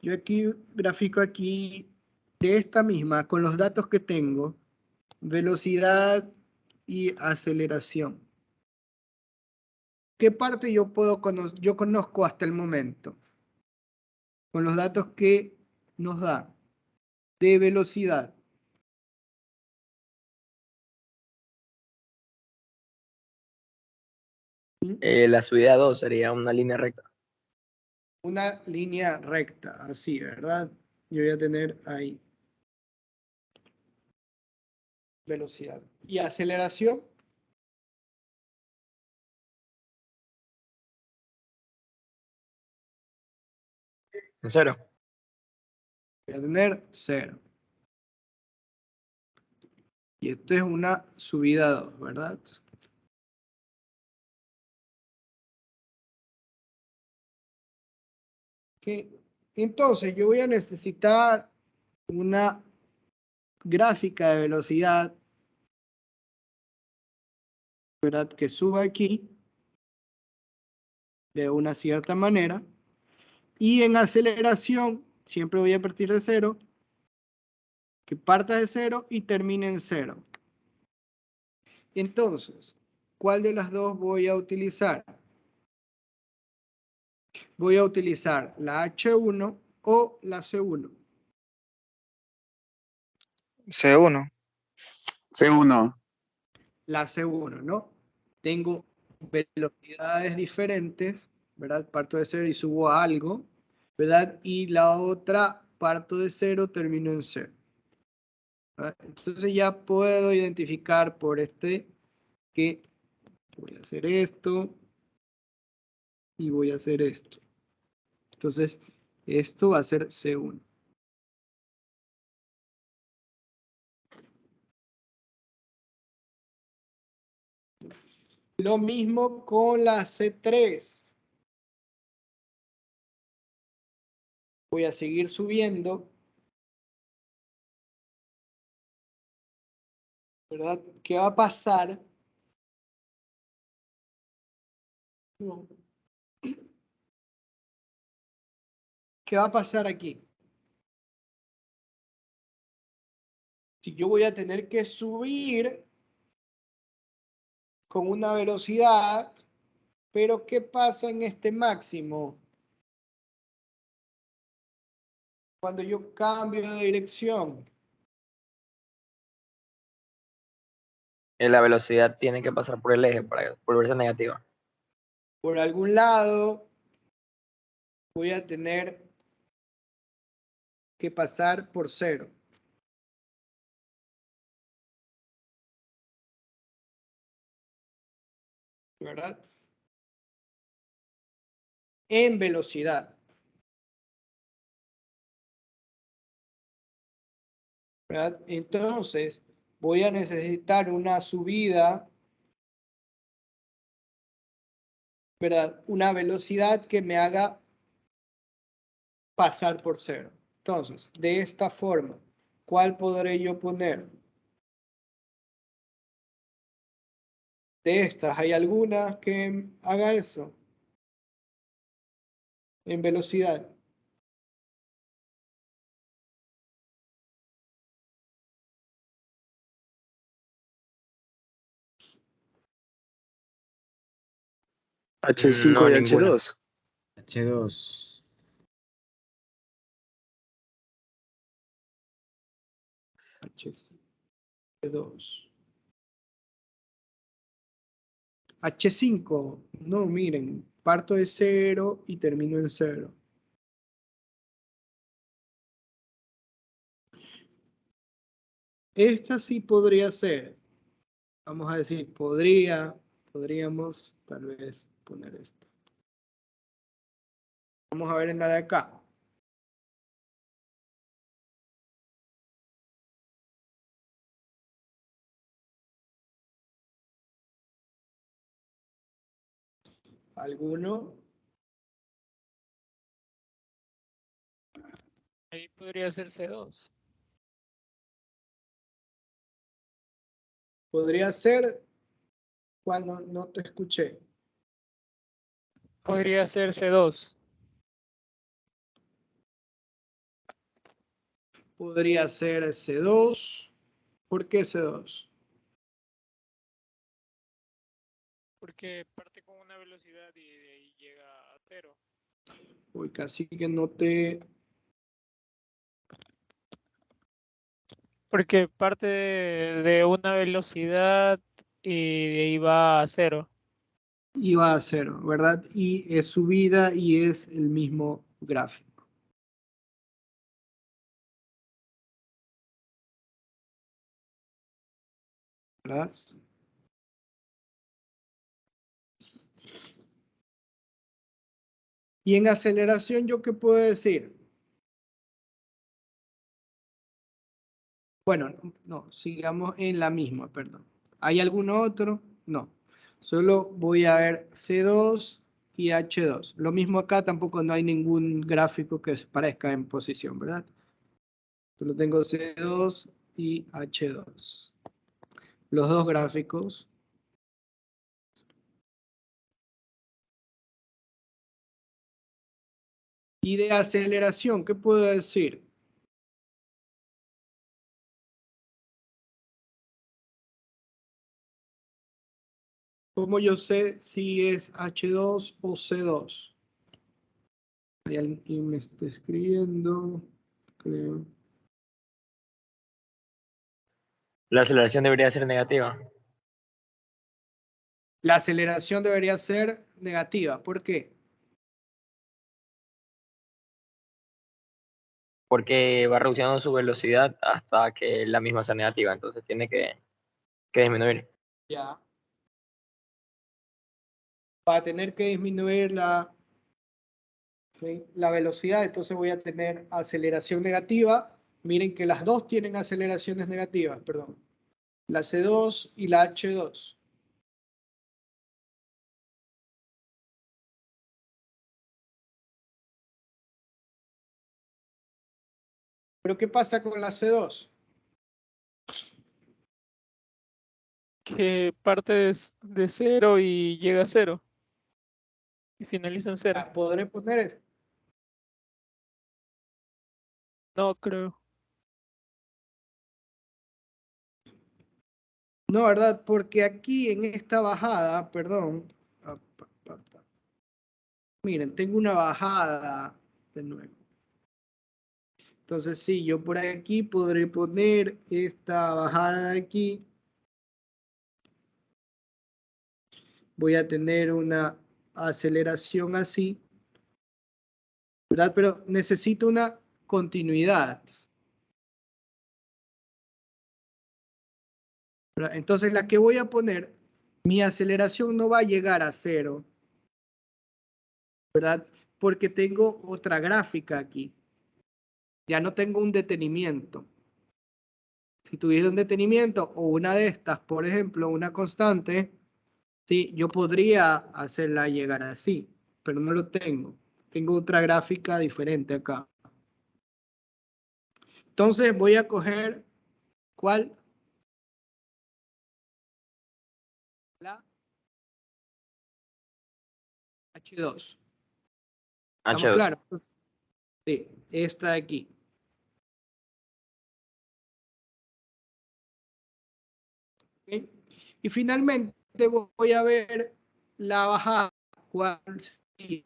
yo aquí grafico aquí de esta misma, con los datos que tengo, velocidad y aceleración. ¿Qué parte yo conozco hasta el momento? Con los datos que nos da de velocidad. La subida 2 sería una línea recta. Una línea recta, así, ¿verdad? Yo voy a tener ahí velocidad. ¿Y aceleración? ¿En cero? Voy a tener 0. Y esto es una subida 2, ¿verdad? ¿Sí? Entonces, yo voy a necesitar una gráfica de velocidad, ¿verdad?, que suba aquí de una cierta manera. Y en aceleración, siempre voy a partir de 0, que parta de 0 y termine en 0. Entonces, ¿cuál de las dos voy a utilizar? Voy a utilizar la H1 o la C1. C1. C1. La C1, ¿no? Tengo velocidades diferentes, ¿verdad? Parto de 0 y subo a algo. ¿verdad? Y la otra parto de 0, termino en 0. ¿Verdad? Entonces ya puedo identificar por este que voy a hacer esto y voy a hacer esto. Entonces, esto va a ser C1. Lo mismo con la C3. Voy a seguir subiendo. ¿Verdad? ¿Qué va a pasar? No. ¿Qué va a pasar aquí? Si yo voy a tener que subir con una velocidad, pero ¿qué pasa en este máximo? Cuando yo cambio de dirección. La velocidad tiene que pasar por el eje para volverse negativa. Por algún lado voy a tener que pasar por 0. ¿Verdad? En velocidad. ¿Verdad? Entonces, voy a necesitar una subida, ¿verdad? Una velocidad que me haga pasar por 0. Entonces, de esta forma, ¿cuál podré yo poner? De estas, ¿hay alguna que haga eso? En velocidad. H5 No, y ninguna. H2. H2. H2. H5. No, miren, parto de 0 y termino en 0. Esta sí podría ser. Vamos a decir, podríamos tal vez poner esta. Vamos a ver en la de acá. ¿Alguno? Ahí podría ser C2. Podría ser cuando no te escuché. Podría ser C2. Podría ser C2. ¿Por qué C2? Porque parte con una velocidad y de ahí llega a 0. Uy, casi que no te... Porque parte de una velocidad y de ahí va a 0. Iba a 0, ¿verdad? Y es subida y es el mismo gráfico. ¿Verdad? Y en aceleración, ¿yo qué puedo decir? Bueno, no, sigamos en la misma, perdón. ¿Hay algún otro? No. Solo voy a ver C2 y H2. Lo mismo acá, tampoco no hay ningún gráfico que se parezca en posición, ¿verdad? Solo tengo C2 y H2. Los dos gráficos. Y de aceleración, ¿qué puedo decir? ¿Cómo yo sé si es H2 o C2? Hay alguien que me está escribiendo, creo. La aceleración debería ser negativa. La aceleración debería ser negativa. ¿Por qué? porque va reduciendo su velocidad hasta que la misma sea negativa, entonces tiene que disminuir. Ya. Va a tener que disminuir ¿sí? la velocidad, entonces voy a tener aceleración negativa. Miren que las dos tienen aceleraciones negativas, perdón. La C2 y la H2. Pero ¿qué pasa con la C2? Que parte de 0 y llega a 0. Y finaliza en 0. Podré poner esto. No creo. No, ¿verdad? Porque aquí en esta bajada, perdón. Miren, tengo una bajada de nuevo. Entonces, sí, yo por aquí podré poner esta bajada de aquí. Voy a tener una aceleración así, ¿verdad? Pero necesito una continuidad. ¿Verdad? Entonces, la que voy a poner, mi aceleración no va a llegar a 0, ¿verdad? Porque tengo otra gráfica aquí. Ya no tengo un detenimiento. Si tuviera un detenimiento o una de estas, por ejemplo, una constante, sí, yo podría hacerla llegar así, pero no lo tengo. Tengo otra gráfica diferente acá. Entonces voy a coger, ¿cuál? La H2. ¿Estamos H2. claros? Sí, esta de aquí. ¿Okay? Y finalmente voy a ver la bajada. ¿Cuál sería?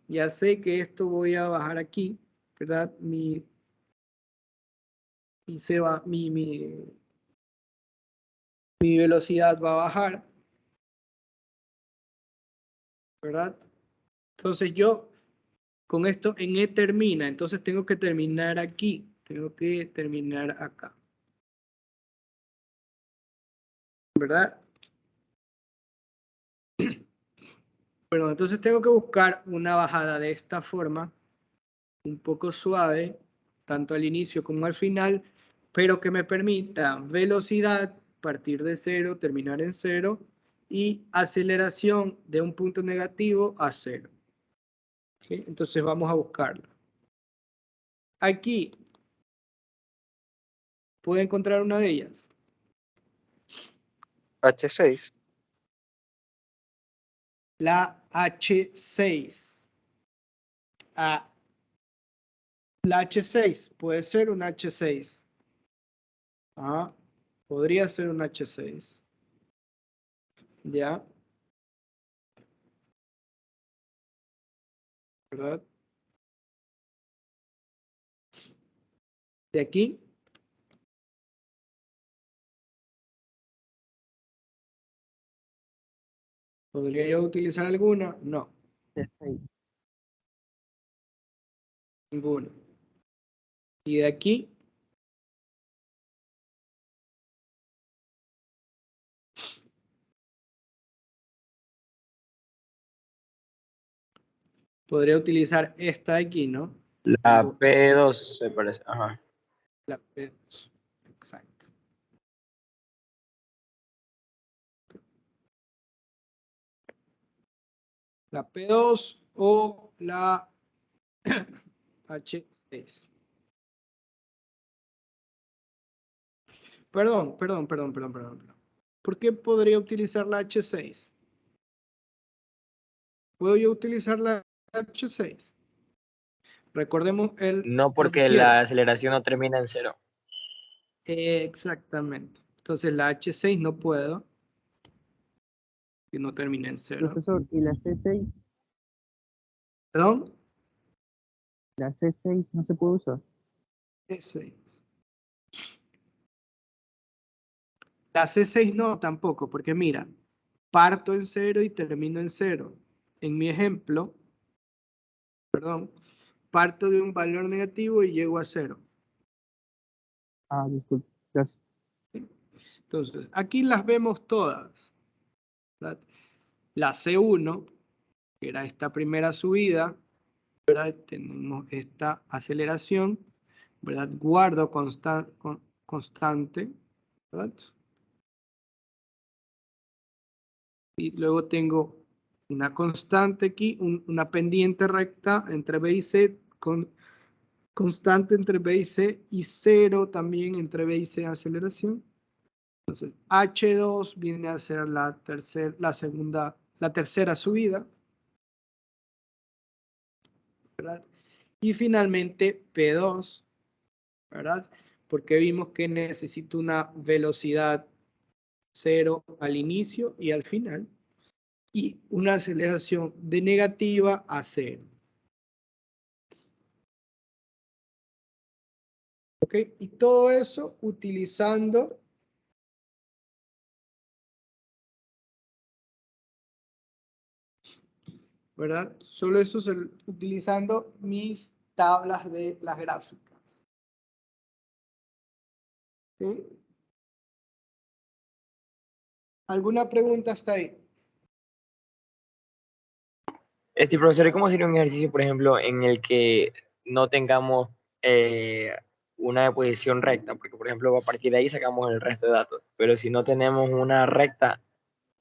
Ya sé que esto voy a bajar aquí, ¿verdad? Mi velocidad va a bajar, ¿verdad? Entonces yo con esto en E termina, entonces tengo que terminar aquí, tengo que terminar acá, ¿verdad? Bueno, entonces tengo que buscar una bajada de esta forma, un poco suave, tanto al inicio como al final, pero que me permita velocidad, partir de 0, terminar en 0, y aceleración de un punto negativo a 0. ¿Okay? Entonces vamos a buscarla. Aquí puedo encontrar una de ellas. H6. La H6. La H6 puede ser un H6. Podría ser un H6. ¿Ya? ¿Verdad? De aquí. ¿Podría yo utilizar alguna? No, C6. ninguna. Y de aquí. Podría utilizar esta de aquí, ¿no? La P2 se parece. Ajá. La P2. Exacto. La P2 o la H6. Perdón. ¿Por qué podría utilizar la H6? ¿Puedo yo utilizar la H6? Recordemos el No lado porque izquierdo. la aceleración no termina en 0. Exactamente. Entonces la H6 no puedo. Que no termine en 0. Profesor, ¿y la C6? ¿Perdón? La C6 no se puede usar. C6. La C6 no tampoco, porque mira, parto en 0 y termino en 0. En mi ejemplo, perdón, parto de un valor negativo y llego a 0. Ah, disculpe. Gracias. Entonces, aquí las vemos todas, ¿verdad? La C1, que era esta primera subida, ¿verdad? Tenemos esta aceleración, ¿verdad? Guardo constante, ¿verdad? Y luego tengo una constante aquí, una pendiente recta entre B y C, constante entre B y C, y 0 también entre B y C aceleración. Entonces, H2 viene a ser la tercera subida, ¿verdad? Y finalmente P2, ¿verdad? Porque vimos que necesito una velocidad 0 al inicio y al final, y una aceleración de negativa a 0. ¿Ok? Y todo eso utilizando ¿verdad? Solo eso utilizando mis tablas de las gráficas. ¿Sí? ¿Alguna pregunta hasta ahí? Profesor, ¿y cómo sería un ejercicio, por ejemplo, en el que no tengamos una deposición recta? Porque, por ejemplo, a partir de ahí sacamos el resto de datos. Pero si no tenemos una recta,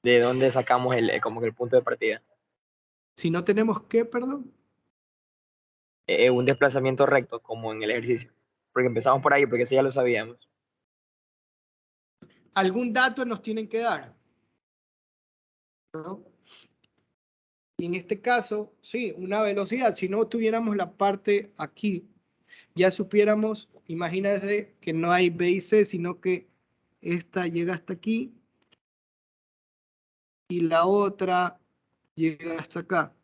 ¿de dónde sacamos como que el punto de partida? Si no tenemos qué, perdón. Un desplazamiento recto, como en el ejercicio. Porque empezamos por ahí, porque eso ya lo sabíamos. Algún dato nos tienen que dar, ¿no? Y en este caso, sí, una velocidad. Si no tuviéramos la parte aquí, ya supiéramos, imagínense que no hay B y C, sino que esta llega hasta aquí y la otra llega hasta acá.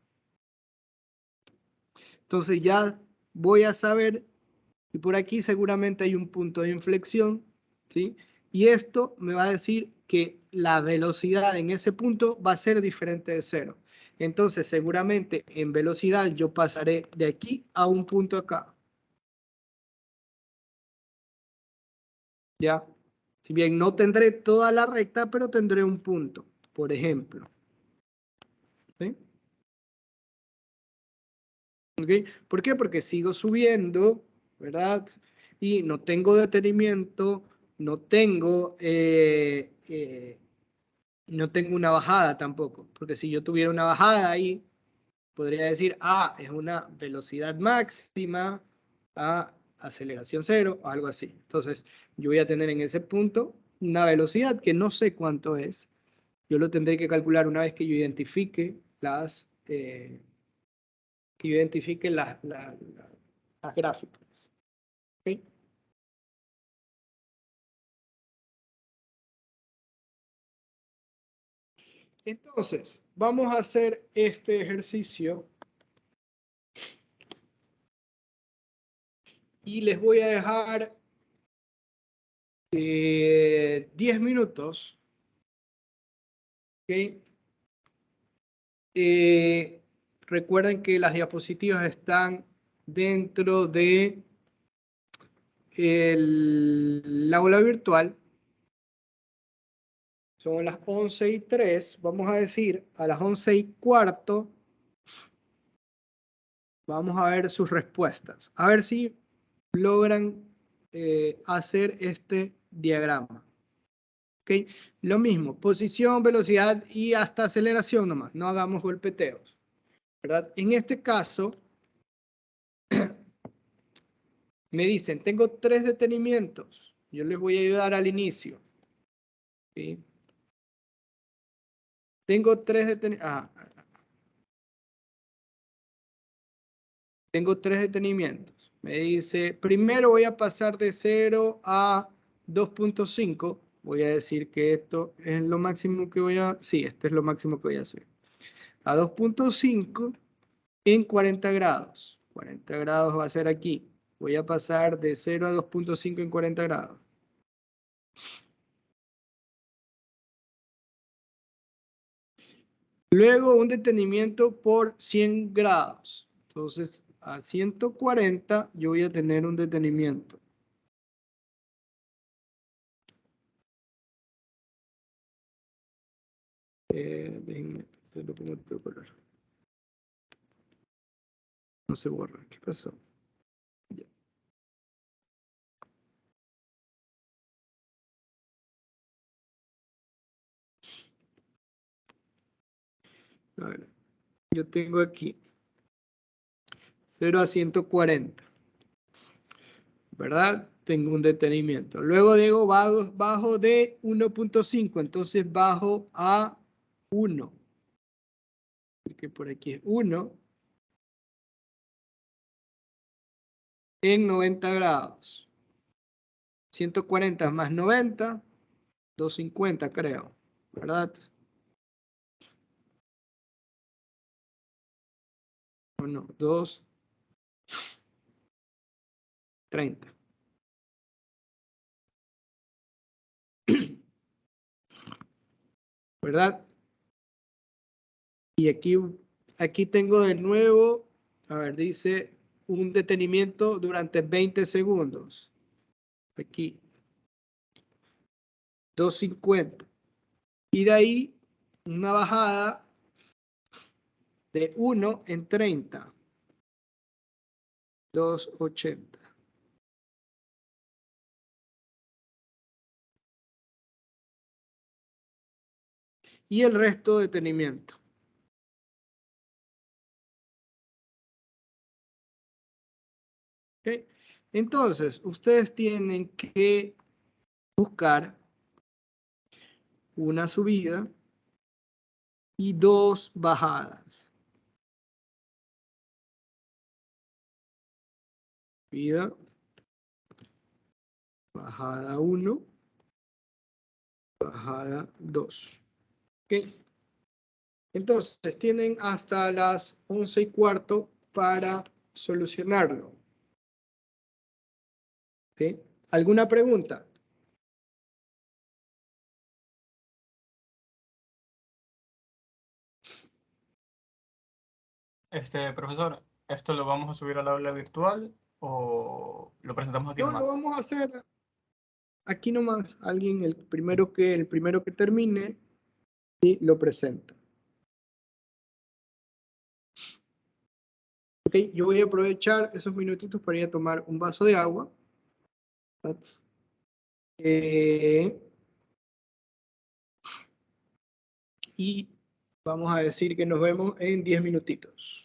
Entonces ya voy a saber, y por aquí seguramente hay un punto de inflexión, ¿sí? Y esto me va a decir que la velocidad en ese punto va a ser diferente de 0. Entonces seguramente en velocidad yo pasaré de aquí a un punto acá. ¿Ya? Si bien no tendré toda la recta, pero tendré un punto, por ejemplo. ¿Sí? ¿Okay? ¿Por qué? Porque sigo subiendo, ¿verdad? Y no tengo detenimiento, no tengo una bajada tampoco. Porque si yo tuviera una bajada ahí, podría decir, es una velocidad máxima a aceleración 0 o algo así. Entonces, yo voy a tener en ese punto una velocidad que no sé cuánto es. Yo lo tendré que calcular una vez que yo identifique las gráficas. ¿Okay? Entonces, vamos a hacer este ejercicio y les voy a dejar 10 minutos. ¿Okay? Recuerden que las diapositivas están dentro de el aula virtual. Son las 11:03. Vamos a decir, a las 11:15 vamos a ver sus respuestas. A ver si logran hacer este diagrama. ¿Okay? Lo mismo, posición, velocidad y hasta aceleración nomás. No hagamos golpeteos, ¿verdad? En este caso, me dicen, tengo 3 detenimientos. Yo les voy a ayudar al inicio. ¿Sí? Tengo 3 detenimientos. Tengo 3 detenimientos. Me dice, primero voy a pasar de 0 a 2.5. Voy a decir que esto es lo máximo que voy a... Sí, este es lo máximo que voy a hacer. A 2.5 en 40 grados. 40 grados va a ser aquí. Voy a pasar de 0 a 2.5 en 40 grados. Luego un detenimiento por 100 grados. Entonces a 140, yo voy a tener un detenimiento. Déjenme, se lo pongo otro color. No se borra. ¿Qué pasó? Ya. A ver, yo tengo aquí 0 a 140, ¿verdad? Tengo un detenimiento. Luego digo bajo de 1.5, entonces bajo a 1. Que por aquí es 1 en 90 grados. 140 más 90, 250 creo, ¿verdad? O no, 230. ¿Verdad? Y aquí tengo de nuevo, a ver, dice un detenimiento durante 20 segundos. Aquí. 250. Y de ahí una bajada de 1 en 30. 280. Y el resto detenimiento. ¿Okay? Entonces, ustedes tienen que buscar una subida y 2 bajadas. Subida, bajada 1, bajada 2. ¿Ok? Entonces, tienen hasta las 11:15 para solucionarlo. ¿Sí? ¿Alguna pregunta? Profesor, ¿esto lo vamos a subir al aula virtual o lo presentamos aquí No, lo nomás? vamos a hacer aquí nomás. Alguien, el primero que termine, y lo presenta. Ok, yo voy a aprovechar esos minutitos para ir a tomar un vaso de agua. Y vamos a decir que nos vemos en 10 minutitos.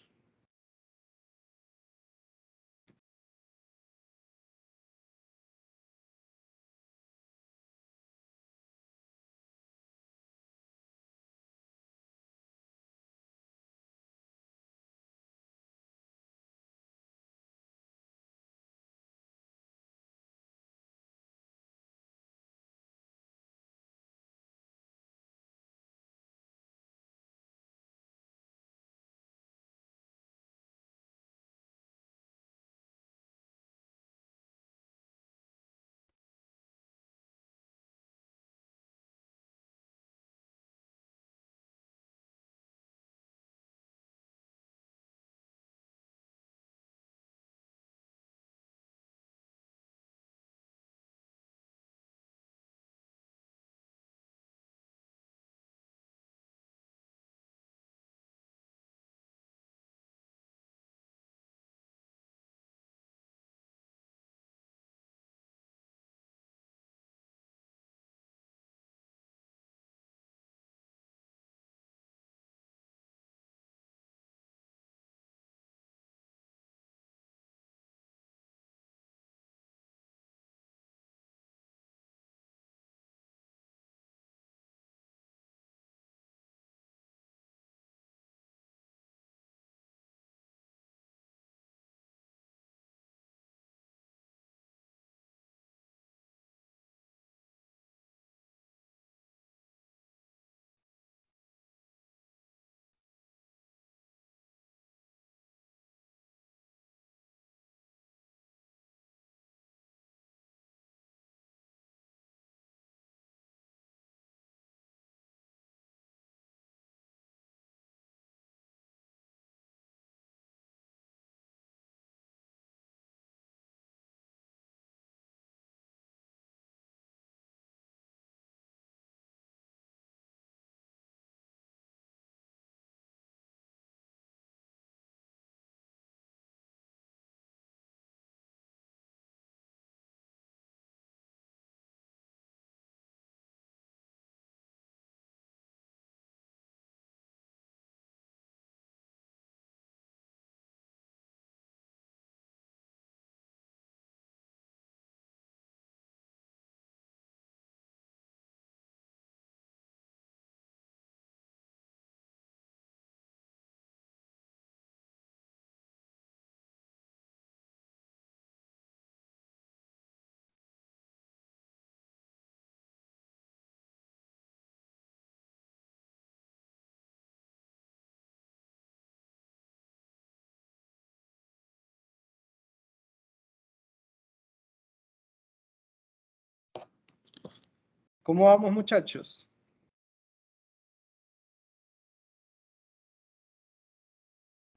¿Cómo vamos, muchachos?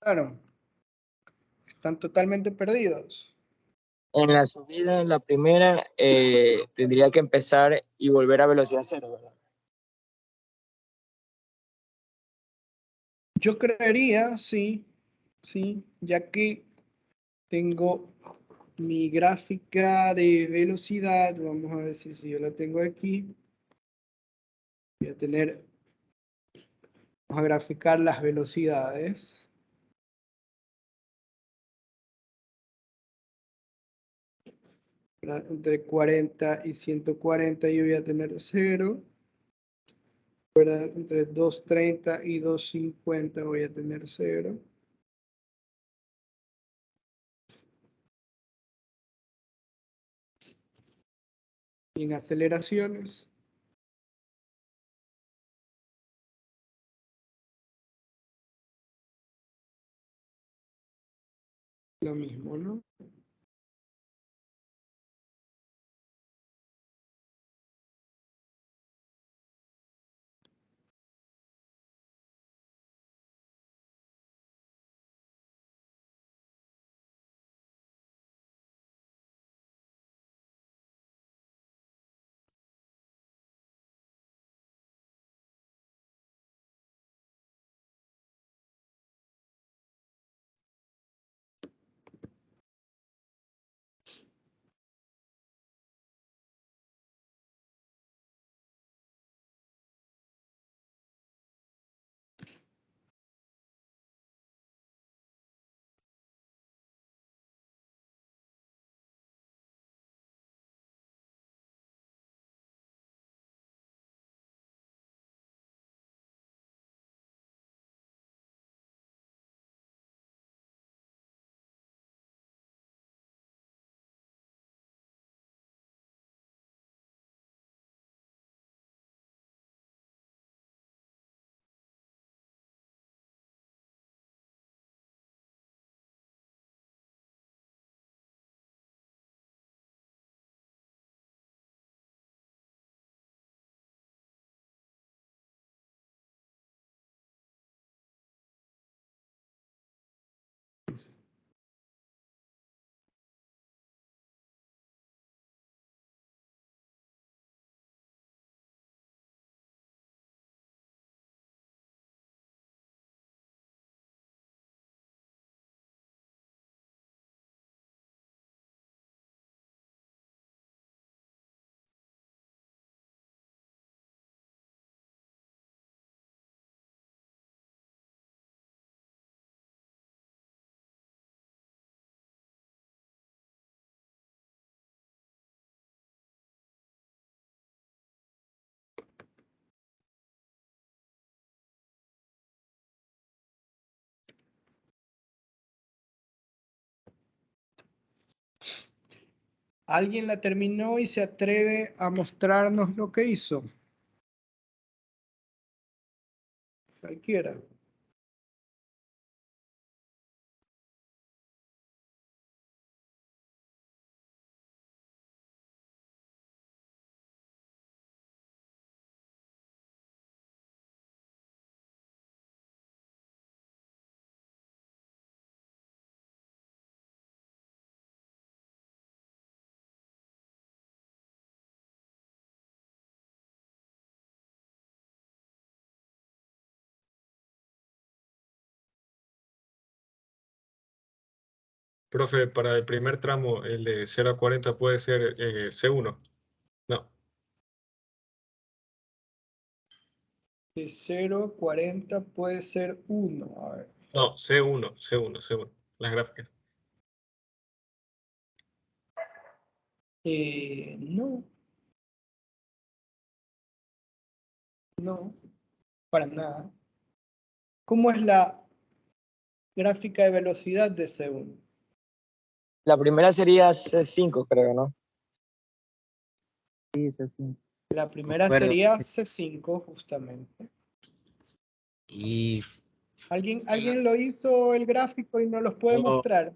Claro. Están totalmente perdidos. En la subida, en la primera, tendría que empezar y volver a velocidad cero, ¿verdad? Yo creería, sí, ya que tengo mi gráfica de velocidad, vamos a decir si yo la tengo aquí, voy a tener, vamos a graficar las velocidades. Entre 40 y 140 yo voy a tener 0. ¿Verdad? Entre 230 y 250 voy a tener 0. Y en aceleraciones, lo mismo, ¿no? ¿Alguien la terminó y se atreve a mostrarnos lo que hizo? Cualquiera. Profe, para el primer tramo, el de 0 a 40 puede ser C1. No, De 0 a 40 puede ser 1. A ver. no, C1. Las gráficas. No. No, para nada. ¿Cómo es la gráfica de velocidad de C1? La primera sería C5, creo, ¿no? Sí, es así. La primera Concuerdo. sería C5, justamente. Y ¿Alguien lo hizo el gráfico y no los puede yo, mostrar?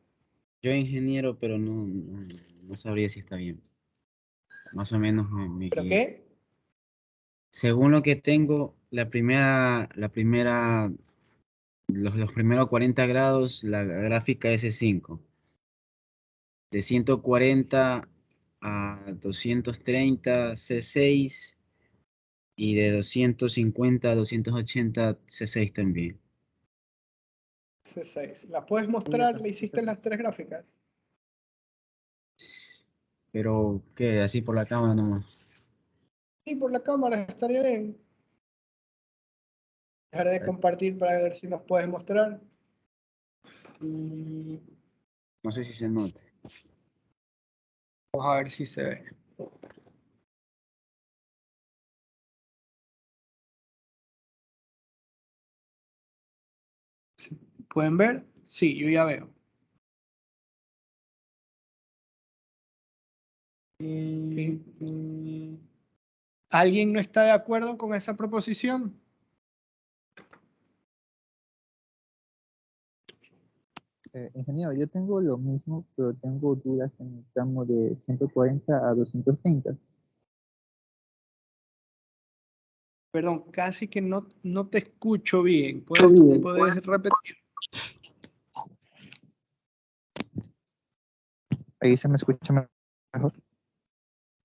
yo ingeniero, pero no sabría si está bien. Más o menos me ¿Pero guío. qué? Según lo que tengo, los primeros 40 grados, la gráfica es S5. De 140 a 230 C6 y de 250 a 280 C6 también. C6. ¿La puedes mostrar? ¿Le hiciste las 3 gráficas? Pero, ¿qué? Así por la cámara nomás. Sí, por la cámara estaría bien. Dejaré de compartir para ver si nos puedes mostrar. No sé si se nota. Vamos a ver si se ve. ¿Pueden ver? Sí, yo ya veo. ¿Alguien no está de acuerdo con esa proposición? Ingeniero, yo tengo lo mismo, pero tengo dudas en el tramo de 140 a 230. Perdón, casi que no te escucho bien. ¿Puedes repetir? Ahí se me escucha mejor.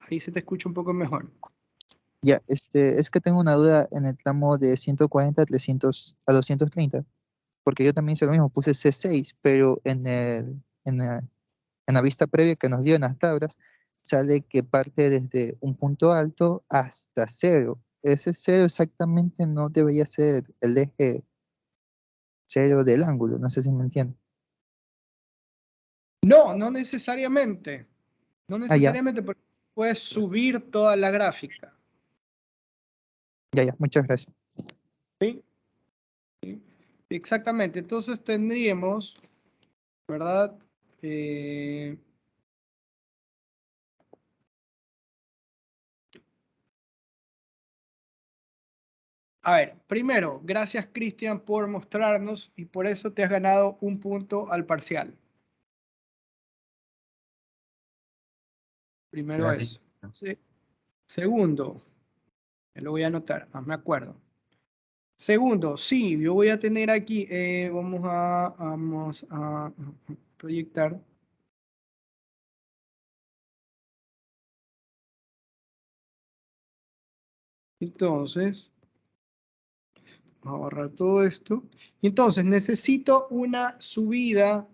Ahí se te escucha un poco mejor. Ya, es que tengo una duda en el tramo de 140 a 230, porque yo también hice lo mismo, puse C6, pero en la vista previa que nos dio en las tablas, sale que parte desde un punto alto hasta 0. Ese 0 exactamente no debería ser el eje 0 del ángulo, no sé si me entienden. No necesariamente. No Ah, ya, necesariamente, porque puedes subir toda la gráfica. ya, muchas gracias. ¿Sí? Exactamente. Entonces tendríamos, ¿verdad? A ver, primero, gracias Cristian por mostrarnos y por eso te has ganado un punto al parcial. Primero Gracias. eso. Sí. Segundo, me lo voy a anotar, más me acuerdo. Segundo, sí, yo voy a tener aquí, vamos a proyectar. Entonces, vamos a borrar todo esto. Y entonces necesito una subida,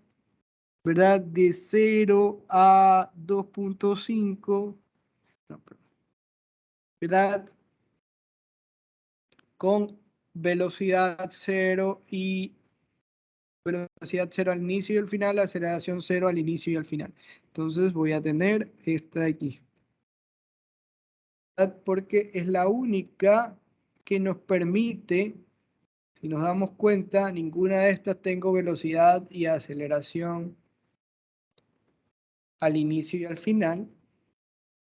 ¿verdad? De 0 a 2.5, ¿verdad? Con velocidad 0 y velocidad 0 al inicio y al final, aceleración 0 al inicio y al final. Entonces voy a tener esta de aquí. Porque es la única que nos permite, si nos damos cuenta, ninguna de estas tengo velocidad y aceleración al inicio y al final,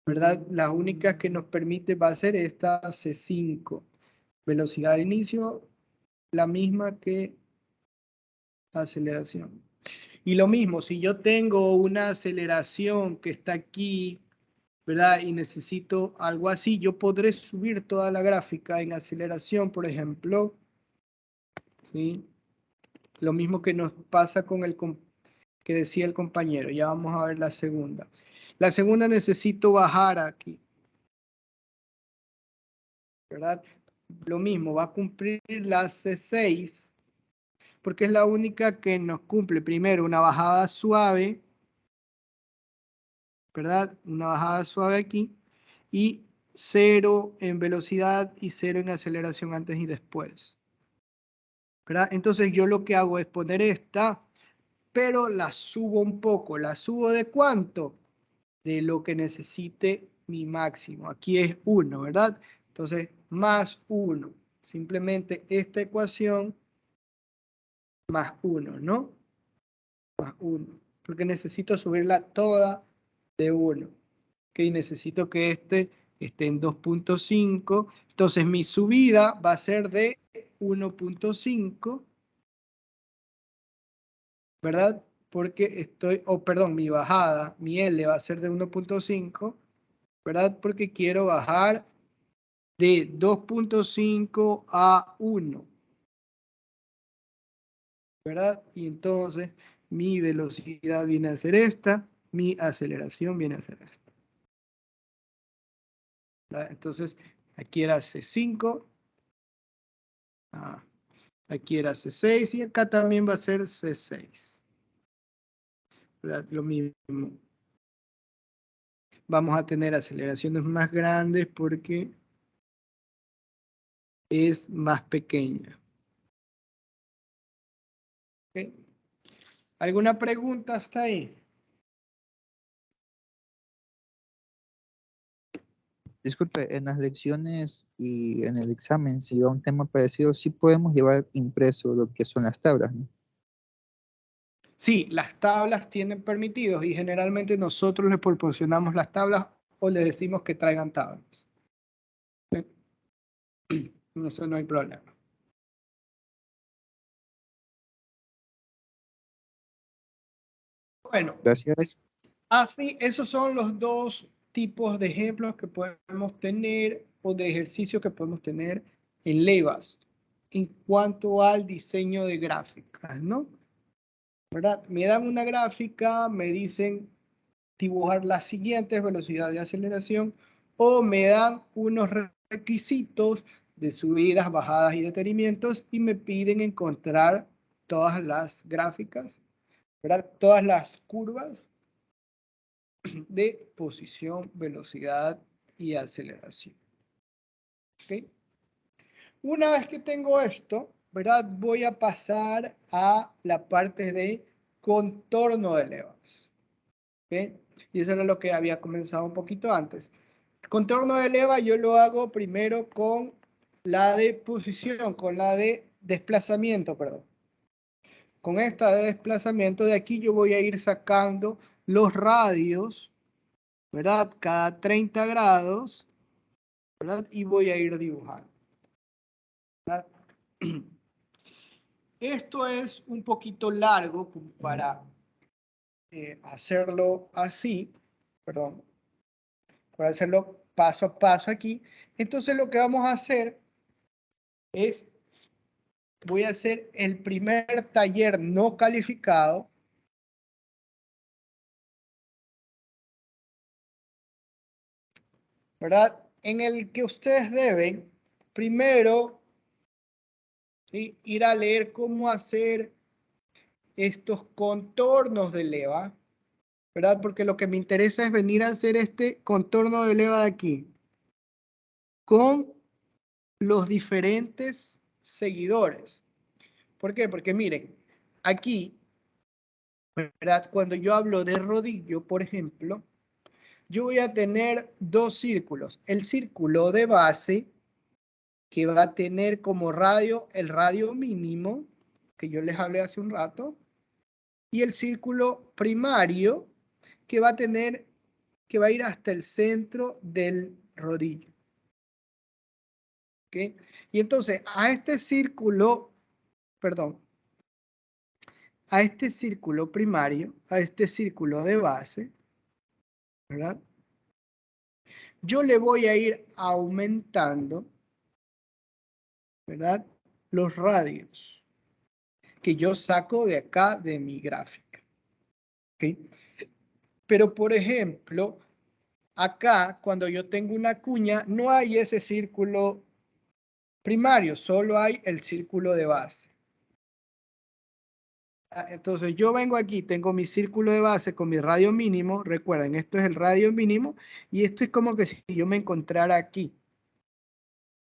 ¿verdad? La única que nos permite va a ser esta C5. Velocidad al inicio, la misma que aceleración. Y lo mismo, si yo tengo una aceleración que está aquí, ¿verdad? Y necesito algo así, yo podré subir toda la gráfica en aceleración, por ejemplo, ¿sí? Lo mismo que nos pasa con el que decía el compañero. Ya vamos a ver la segunda. La segunda necesito bajar aquí, ¿verdad? Lo mismo, va a cumplir la C6, porque es la única que nos cumple primero una bajada suave, ¿verdad? Una bajada suave aquí y 0 en velocidad y 0 en aceleración antes y después, ¿verdad? Entonces yo lo que hago es poner esta, pero la subo un poco. ¿La subo de cuánto? De lo que necesite mi máximo. Aquí es 1, ¿verdad? Entonces, más 1. Simplemente esta ecuación más 1, ¿no? Más 1. Porque necesito subirla toda de 1. Ok, necesito que este esté en 2.5. Entonces, mi subida va a ser de 1.5, ¿verdad? Porque estoy, perdón, mi bajada, mi L va a ser de 1.5, ¿verdad? Porque quiero bajar de 2.5 a 1. ¿Verdad? Y entonces mi velocidad viene a ser esta, mi aceleración viene a ser esta. ¿Verdad? Entonces, aquí era C5, aquí era C6 y acá también va a ser C6. ¿Verdad? Lo mismo. Vamos a tener aceleraciones más grandes porque es más pequeña. ¿Okay? ¿Alguna pregunta hasta ahí? Disculpe, en las lecciones y en el examen, si va un tema parecido, sí podemos llevar impreso lo que son las tablas, ¿no? Sí, las tablas tienen permitidos y generalmente nosotros les proporcionamos las tablas o les decimos que traigan tablas. Eso no hay problema. Bueno, Gracias. así, esos son los dos tipos de ejemplos que podemos tener o de ejercicios que podemos tener en Levas en cuanto al diseño de gráficas, ¿no? ¿Verdad? Me dan una gráfica, me dicen dibujar las siguientes velocidades de aceleración o me dan unos requisitos de subidas, bajadas y detenimientos y me piden encontrar todas las gráficas, ¿verdad? Todas las curvas de posición, velocidad y aceleración. ¿Okay? Una vez que tengo esto, ¿verdad? Voy a pasar a la parte de contorno de levas. ¿Okay? Y eso era lo que había comenzado un poquito antes. Contorno de leva yo lo hago primero con la de posición, con la de desplazamiento, perdón. Con esta de desplazamiento de aquí yo voy a ir sacando los radios, ¿verdad? Cada 30 grados, ¿verdad? Y voy a ir dibujando, ¿verdad? Esto es un poquito largo para hacerlo así, perdón, para hacerlo paso a paso aquí. Entonces lo que vamos a hacer es, voy a hacer el primer taller no calificado. ¿Verdad? En el que ustedes deben primero, ¿sí?, ir a leer cómo hacer estos contornos de leva, ¿verdad? Porque lo que me interesa es venir a hacer este contorno de leva de aquí con los diferentes seguidores. ¿Por qué? Porque miren, aquí, ¿verdad? Cuando yo hablo de rodillo, por ejemplo, yo voy a tener dos círculos. El círculo de base, que va a tener como radio el radio mínimo, que yo les hablé hace un rato, y el círculo primario, que va a tener, que va a ir hasta el centro del rodillo. ¿Okay? Y entonces a este círculo, perdón, a este círculo primario, a este círculo de base, ¿verdad? Yo le voy a ir aumentando, ¿verdad?, los radios que yo saco de acá de mi gráfica. ¿Okay? Pero, por ejemplo, acá, cuando yo tengo una cuña, no hay ese círculo primario, solo hay el círculo de base. Entonces, yo vengo aquí, tengo mi círculo de base con mi radio mínimo. Recuerden, esto es el radio mínimo y esto es como que si yo me encontrara aquí.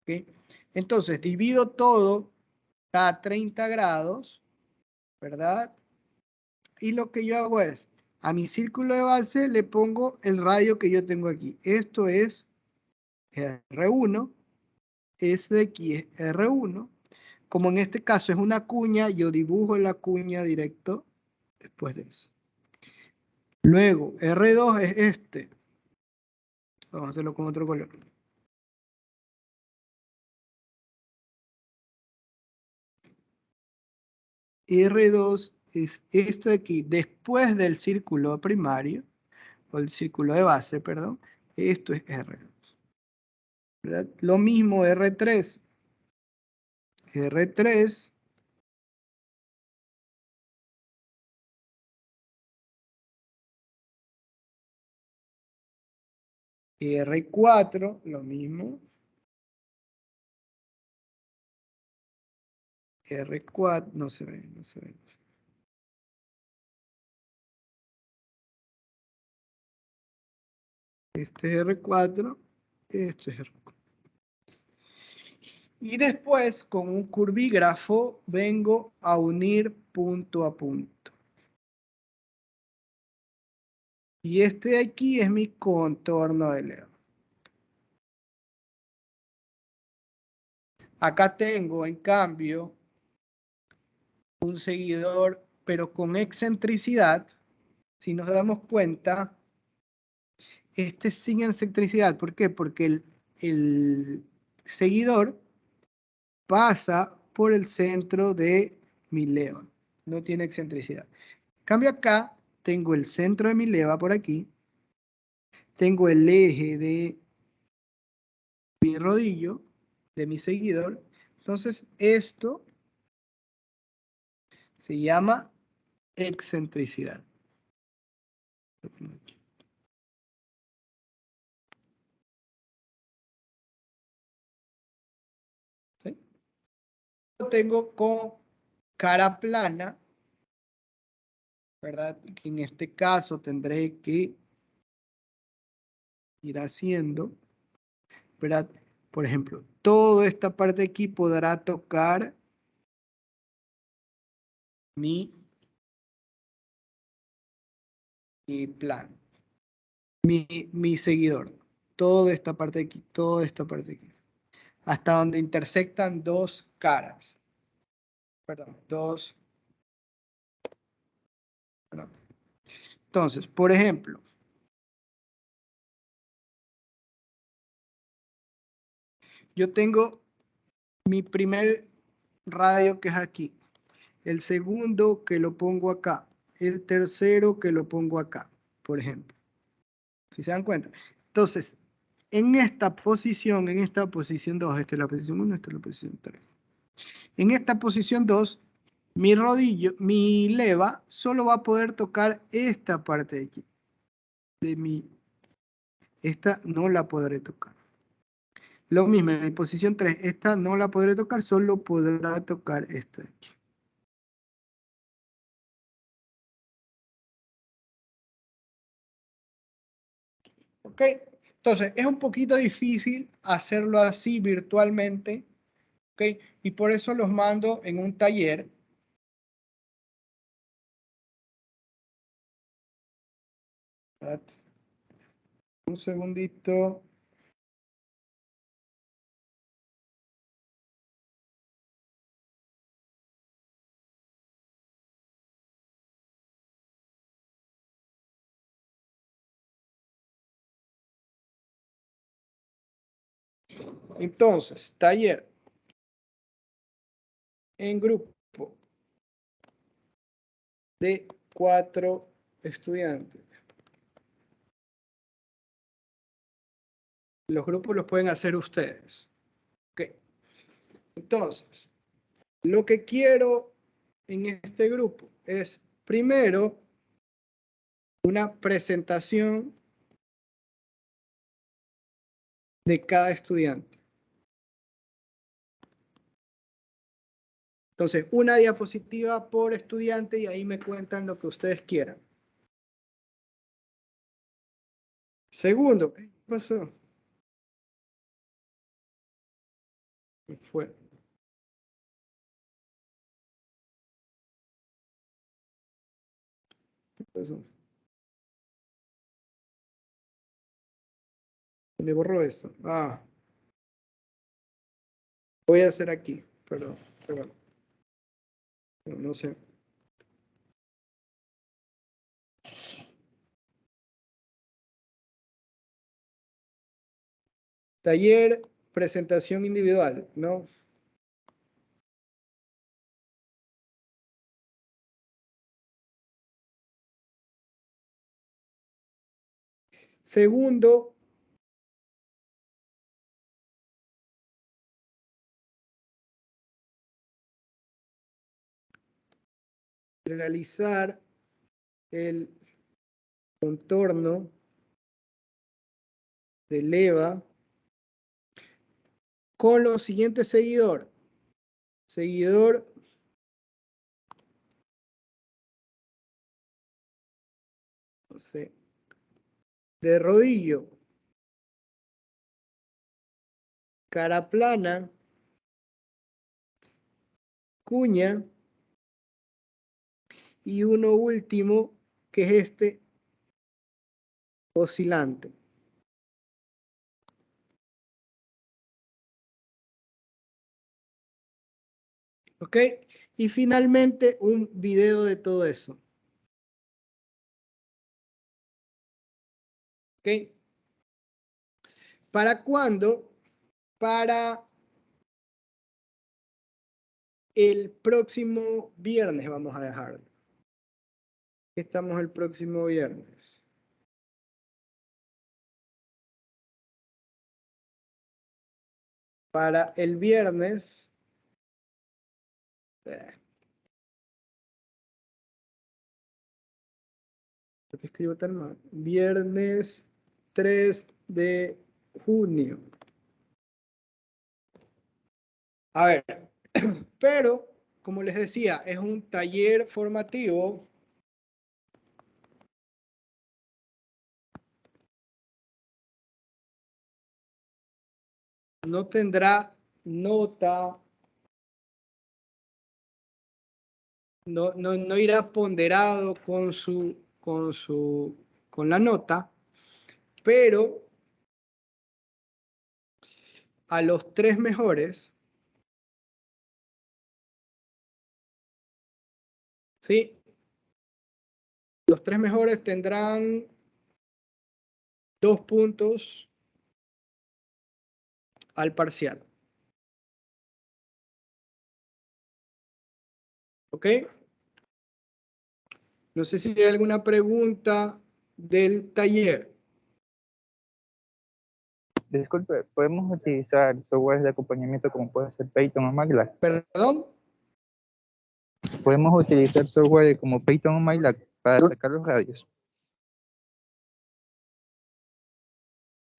¿Okay? Entonces, divido todo a 30 grados, ¿verdad? Y lo que yo hago es, a mi círculo de base le pongo el radio que yo tengo aquí. Esto es R1, este de aquí es R1. Como en este caso es una cuña, yo dibujo la cuña directo después de eso. Luego, R2 es este. Vamos a hacerlo con otro color. R2 es esto de aquí, después del círculo primario, o el círculo de base, perdón. Esto es R2. ¿verdad? Lo mismo R3. R3 R4, lo mismo. R4, no se ve, no se ve. No se ve. Este es R4, este es R4. Y después, con un curvígrafo, vengo a unir punto a punto. Y este de aquí es mi contorno de leva. Acá tengo, en cambio, un seguidor, pero con excentricidad. Si nos damos cuenta, este es sin excentricidad. ¿Por qué? Porque el seguidor pasa por el centro de mi leva. No tiene excentricidad. En cambio acá, tengo el centro de mi leva por aquí. Tengo el eje de mi rodillo, de mi seguidor. Entonces, esto se llama excentricidad. Lo tengo aquí. ¿Sí? Lo tengo con cara plana, ¿verdad? Que en este caso tendré que ir haciendo, ¿verdad? Por ejemplo, toda esta parte de aquí podrá tocar mi plano, mi seguidor. Toda esta parte de aquí, toda esta parte de aquí. Hasta donde intersectan dos caras. Perdón, dos. Perdón. Entonces, por ejemplo, yo tengo mi primer radio que es aquí, el segundo que lo pongo acá, el tercero que lo pongo acá, por ejemplo. ¿Sí se dan cuenta? Entonces, en esta posición 2, esta es la posición 1, esta es la posición 3. En esta posición 2, mi rodillo, mi leva, solo va a poder tocar esta parte de aquí. Esta no la podré tocar. Lo mismo en mi posición 3, esta no la podré tocar, solo podrá tocar esta de aquí. ¿Ok? Entonces, es un poquito difícil hacerlo así virtualmente, ¿ok? Y por eso los mando en un taller. Un segundito. Entonces, taller en grupo de 4 estudiantes. Los grupos los pueden hacer ustedes. ¿Ok? Entonces, lo que quiero en este grupo es, primero, una presentación de cada estudiante. Entonces, una diapositiva por estudiante y ahí me cuentan lo que ustedes quieran. Segundo, ¿qué pasó? Me fue. ¿Qué pasó? Se me borró esto. Ah. Voy a hacer aquí. Perdón, perdón. No sé. Taller, presentación individual, ¿no? Segundo, realizar el contorno de leva con los siguientes seguidores. Seguidor no sé, de rodillo, cara plana, cuña y uno último que es este oscilante. ¿Ok? Y finalmente un video de todo eso. ¿Ok? ¿Para cuándo? Para el próximo viernes vamos a dejarlo. Estamos el próximo viernes. Para el viernes. ¿Por qué escribo tan mal? Viernes 3 de junio. A ver, pero como les decía, es un taller formativo. No tendrá nota. No irá ponderado con la nota, pero a los 3 mejores, ¿sí? Los 3 mejores tendrán 2 puntos al parcial. ¿Ok? No sé si hay alguna pregunta del taller. Disculpe, ¿podemos utilizar software de acompañamiento como puede ser Python o MATLAB? ¿Perdón? ¿Podemos utilizar software como Python o MATLAB para sacar los radios?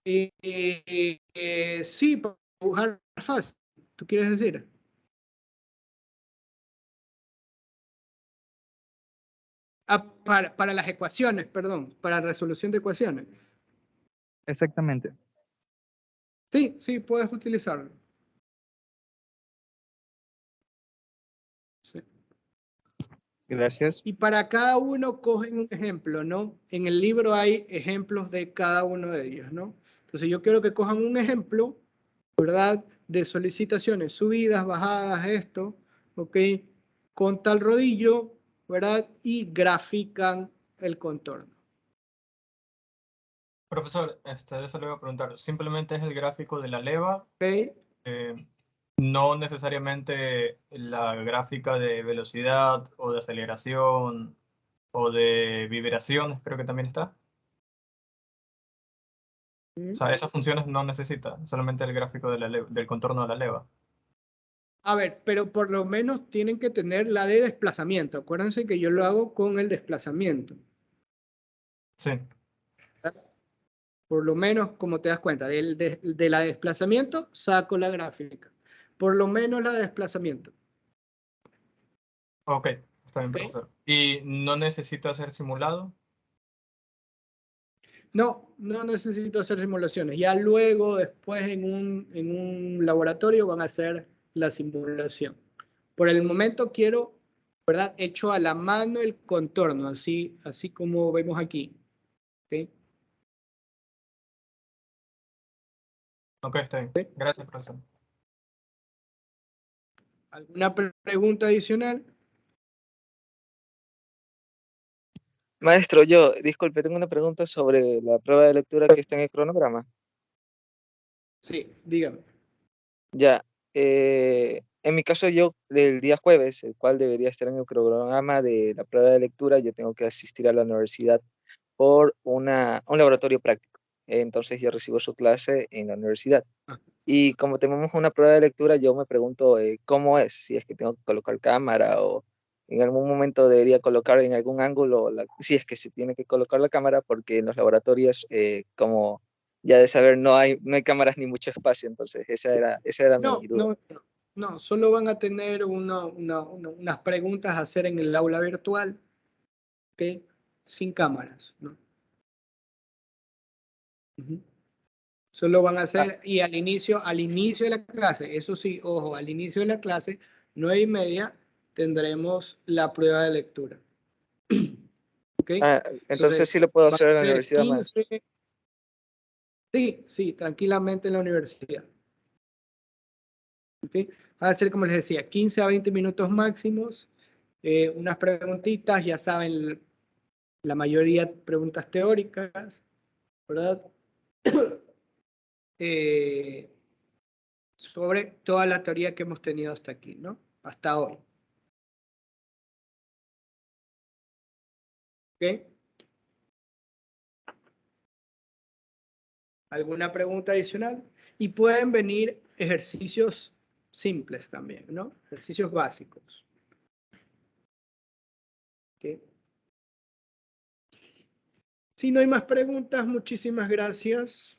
Sí, para dibujar fácil. ¿Tú quieres decir? Para las ecuaciones, perdón, para resolución de ecuaciones. Exactamente. Sí, sí, puedes utilizarlo. Sí. Gracias. Y para cada uno cogen un ejemplo, ¿no? En el libro hay ejemplos de cada uno de ellos, ¿no? Entonces yo quiero que cojan un ejemplo, ¿verdad? De solicitaciones, subidas, bajadas, esto, ¿ok? Con tal rodillo, ¿verdad? Y grafican el contorno. Profesor, eso le voy a preguntar. ¿Simplemente es el gráfico de la leva? ¿Ok? No necesariamente la gráfica de velocidad o de aceleración o de vibraciones, creo que también está. O sea, esas funciones no necesita, solamente el gráfico de del contorno de la leva. A ver, pero por lo menos tienen que tener la de desplazamiento. Acuérdense que yo lo hago con el desplazamiento. Sí. Por lo menos, como te das cuenta, de la desplazamiento saco la gráfica. Por lo menos la de desplazamiento. Ok, está bien, ¿Ok? profesor. ¿Y no necesita ser simulado? No, no necesito hacer simulaciones. Ya luego, después en un laboratorio van a hacer la simulación. Por el momento quiero, ¿verdad? Hecho a la mano el contorno, así como vemos aquí. ¿Ok? Ok, está bien. Gracias, profesor. ¿Alguna pregunta adicional? Maestro, disculpe, tengo una pregunta sobre la prueba de lectura que está en el cronograma. Sí, dígame. Ya, en mi caso yo, el día jueves, el cual debería estar en el cronograma de la prueba de lectura, yo tengo que asistir a la universidad por un laboratorio práctico. Entonces yo recibo su clase en la universidad. Y como tenemos una prueba de lectura, yo me pregunto cómo es, si es que tengo que colocar cámara o en algún momento debería colocar en algún ángulo, si es que se tiene que colocar la cámara, porque en los laboratorios, como ya de saber, no hay cámaras ni mucho espacio, entonces esa era mi duda. No, solo van a tener unas preguntas a hacer en el aula virtual, ¿ok? Sin cámaras, ¿no? Solo van a hacer, y al inicio de la clase, eso sí, ojo, al inicio de la clase, 9:30, tendremos la prueba de lectura. ¿Ok? Entonces sí lo puedo hacer en la ser universidad 15, Sí, tranquilamente en la universidad. ¿Okay? Va a ser, como les decía, 15 a 20 minutos máximos, unas preguntitas, ya saben, la mayoría preguntas teóricas, ¿verdad? Sobre toda la teoría que hemos tenido hasta aquí, ¿no? Hasta hoy. ¿Ok? ¿Alguna pregunta adicional? Y pueden venir ejercicios simples también, ¿no? Ejercicios básicos. ¿Ok? Si no hay más preguntas, muchísimas gracias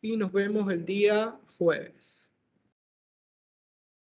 y nos vemos el día jueves.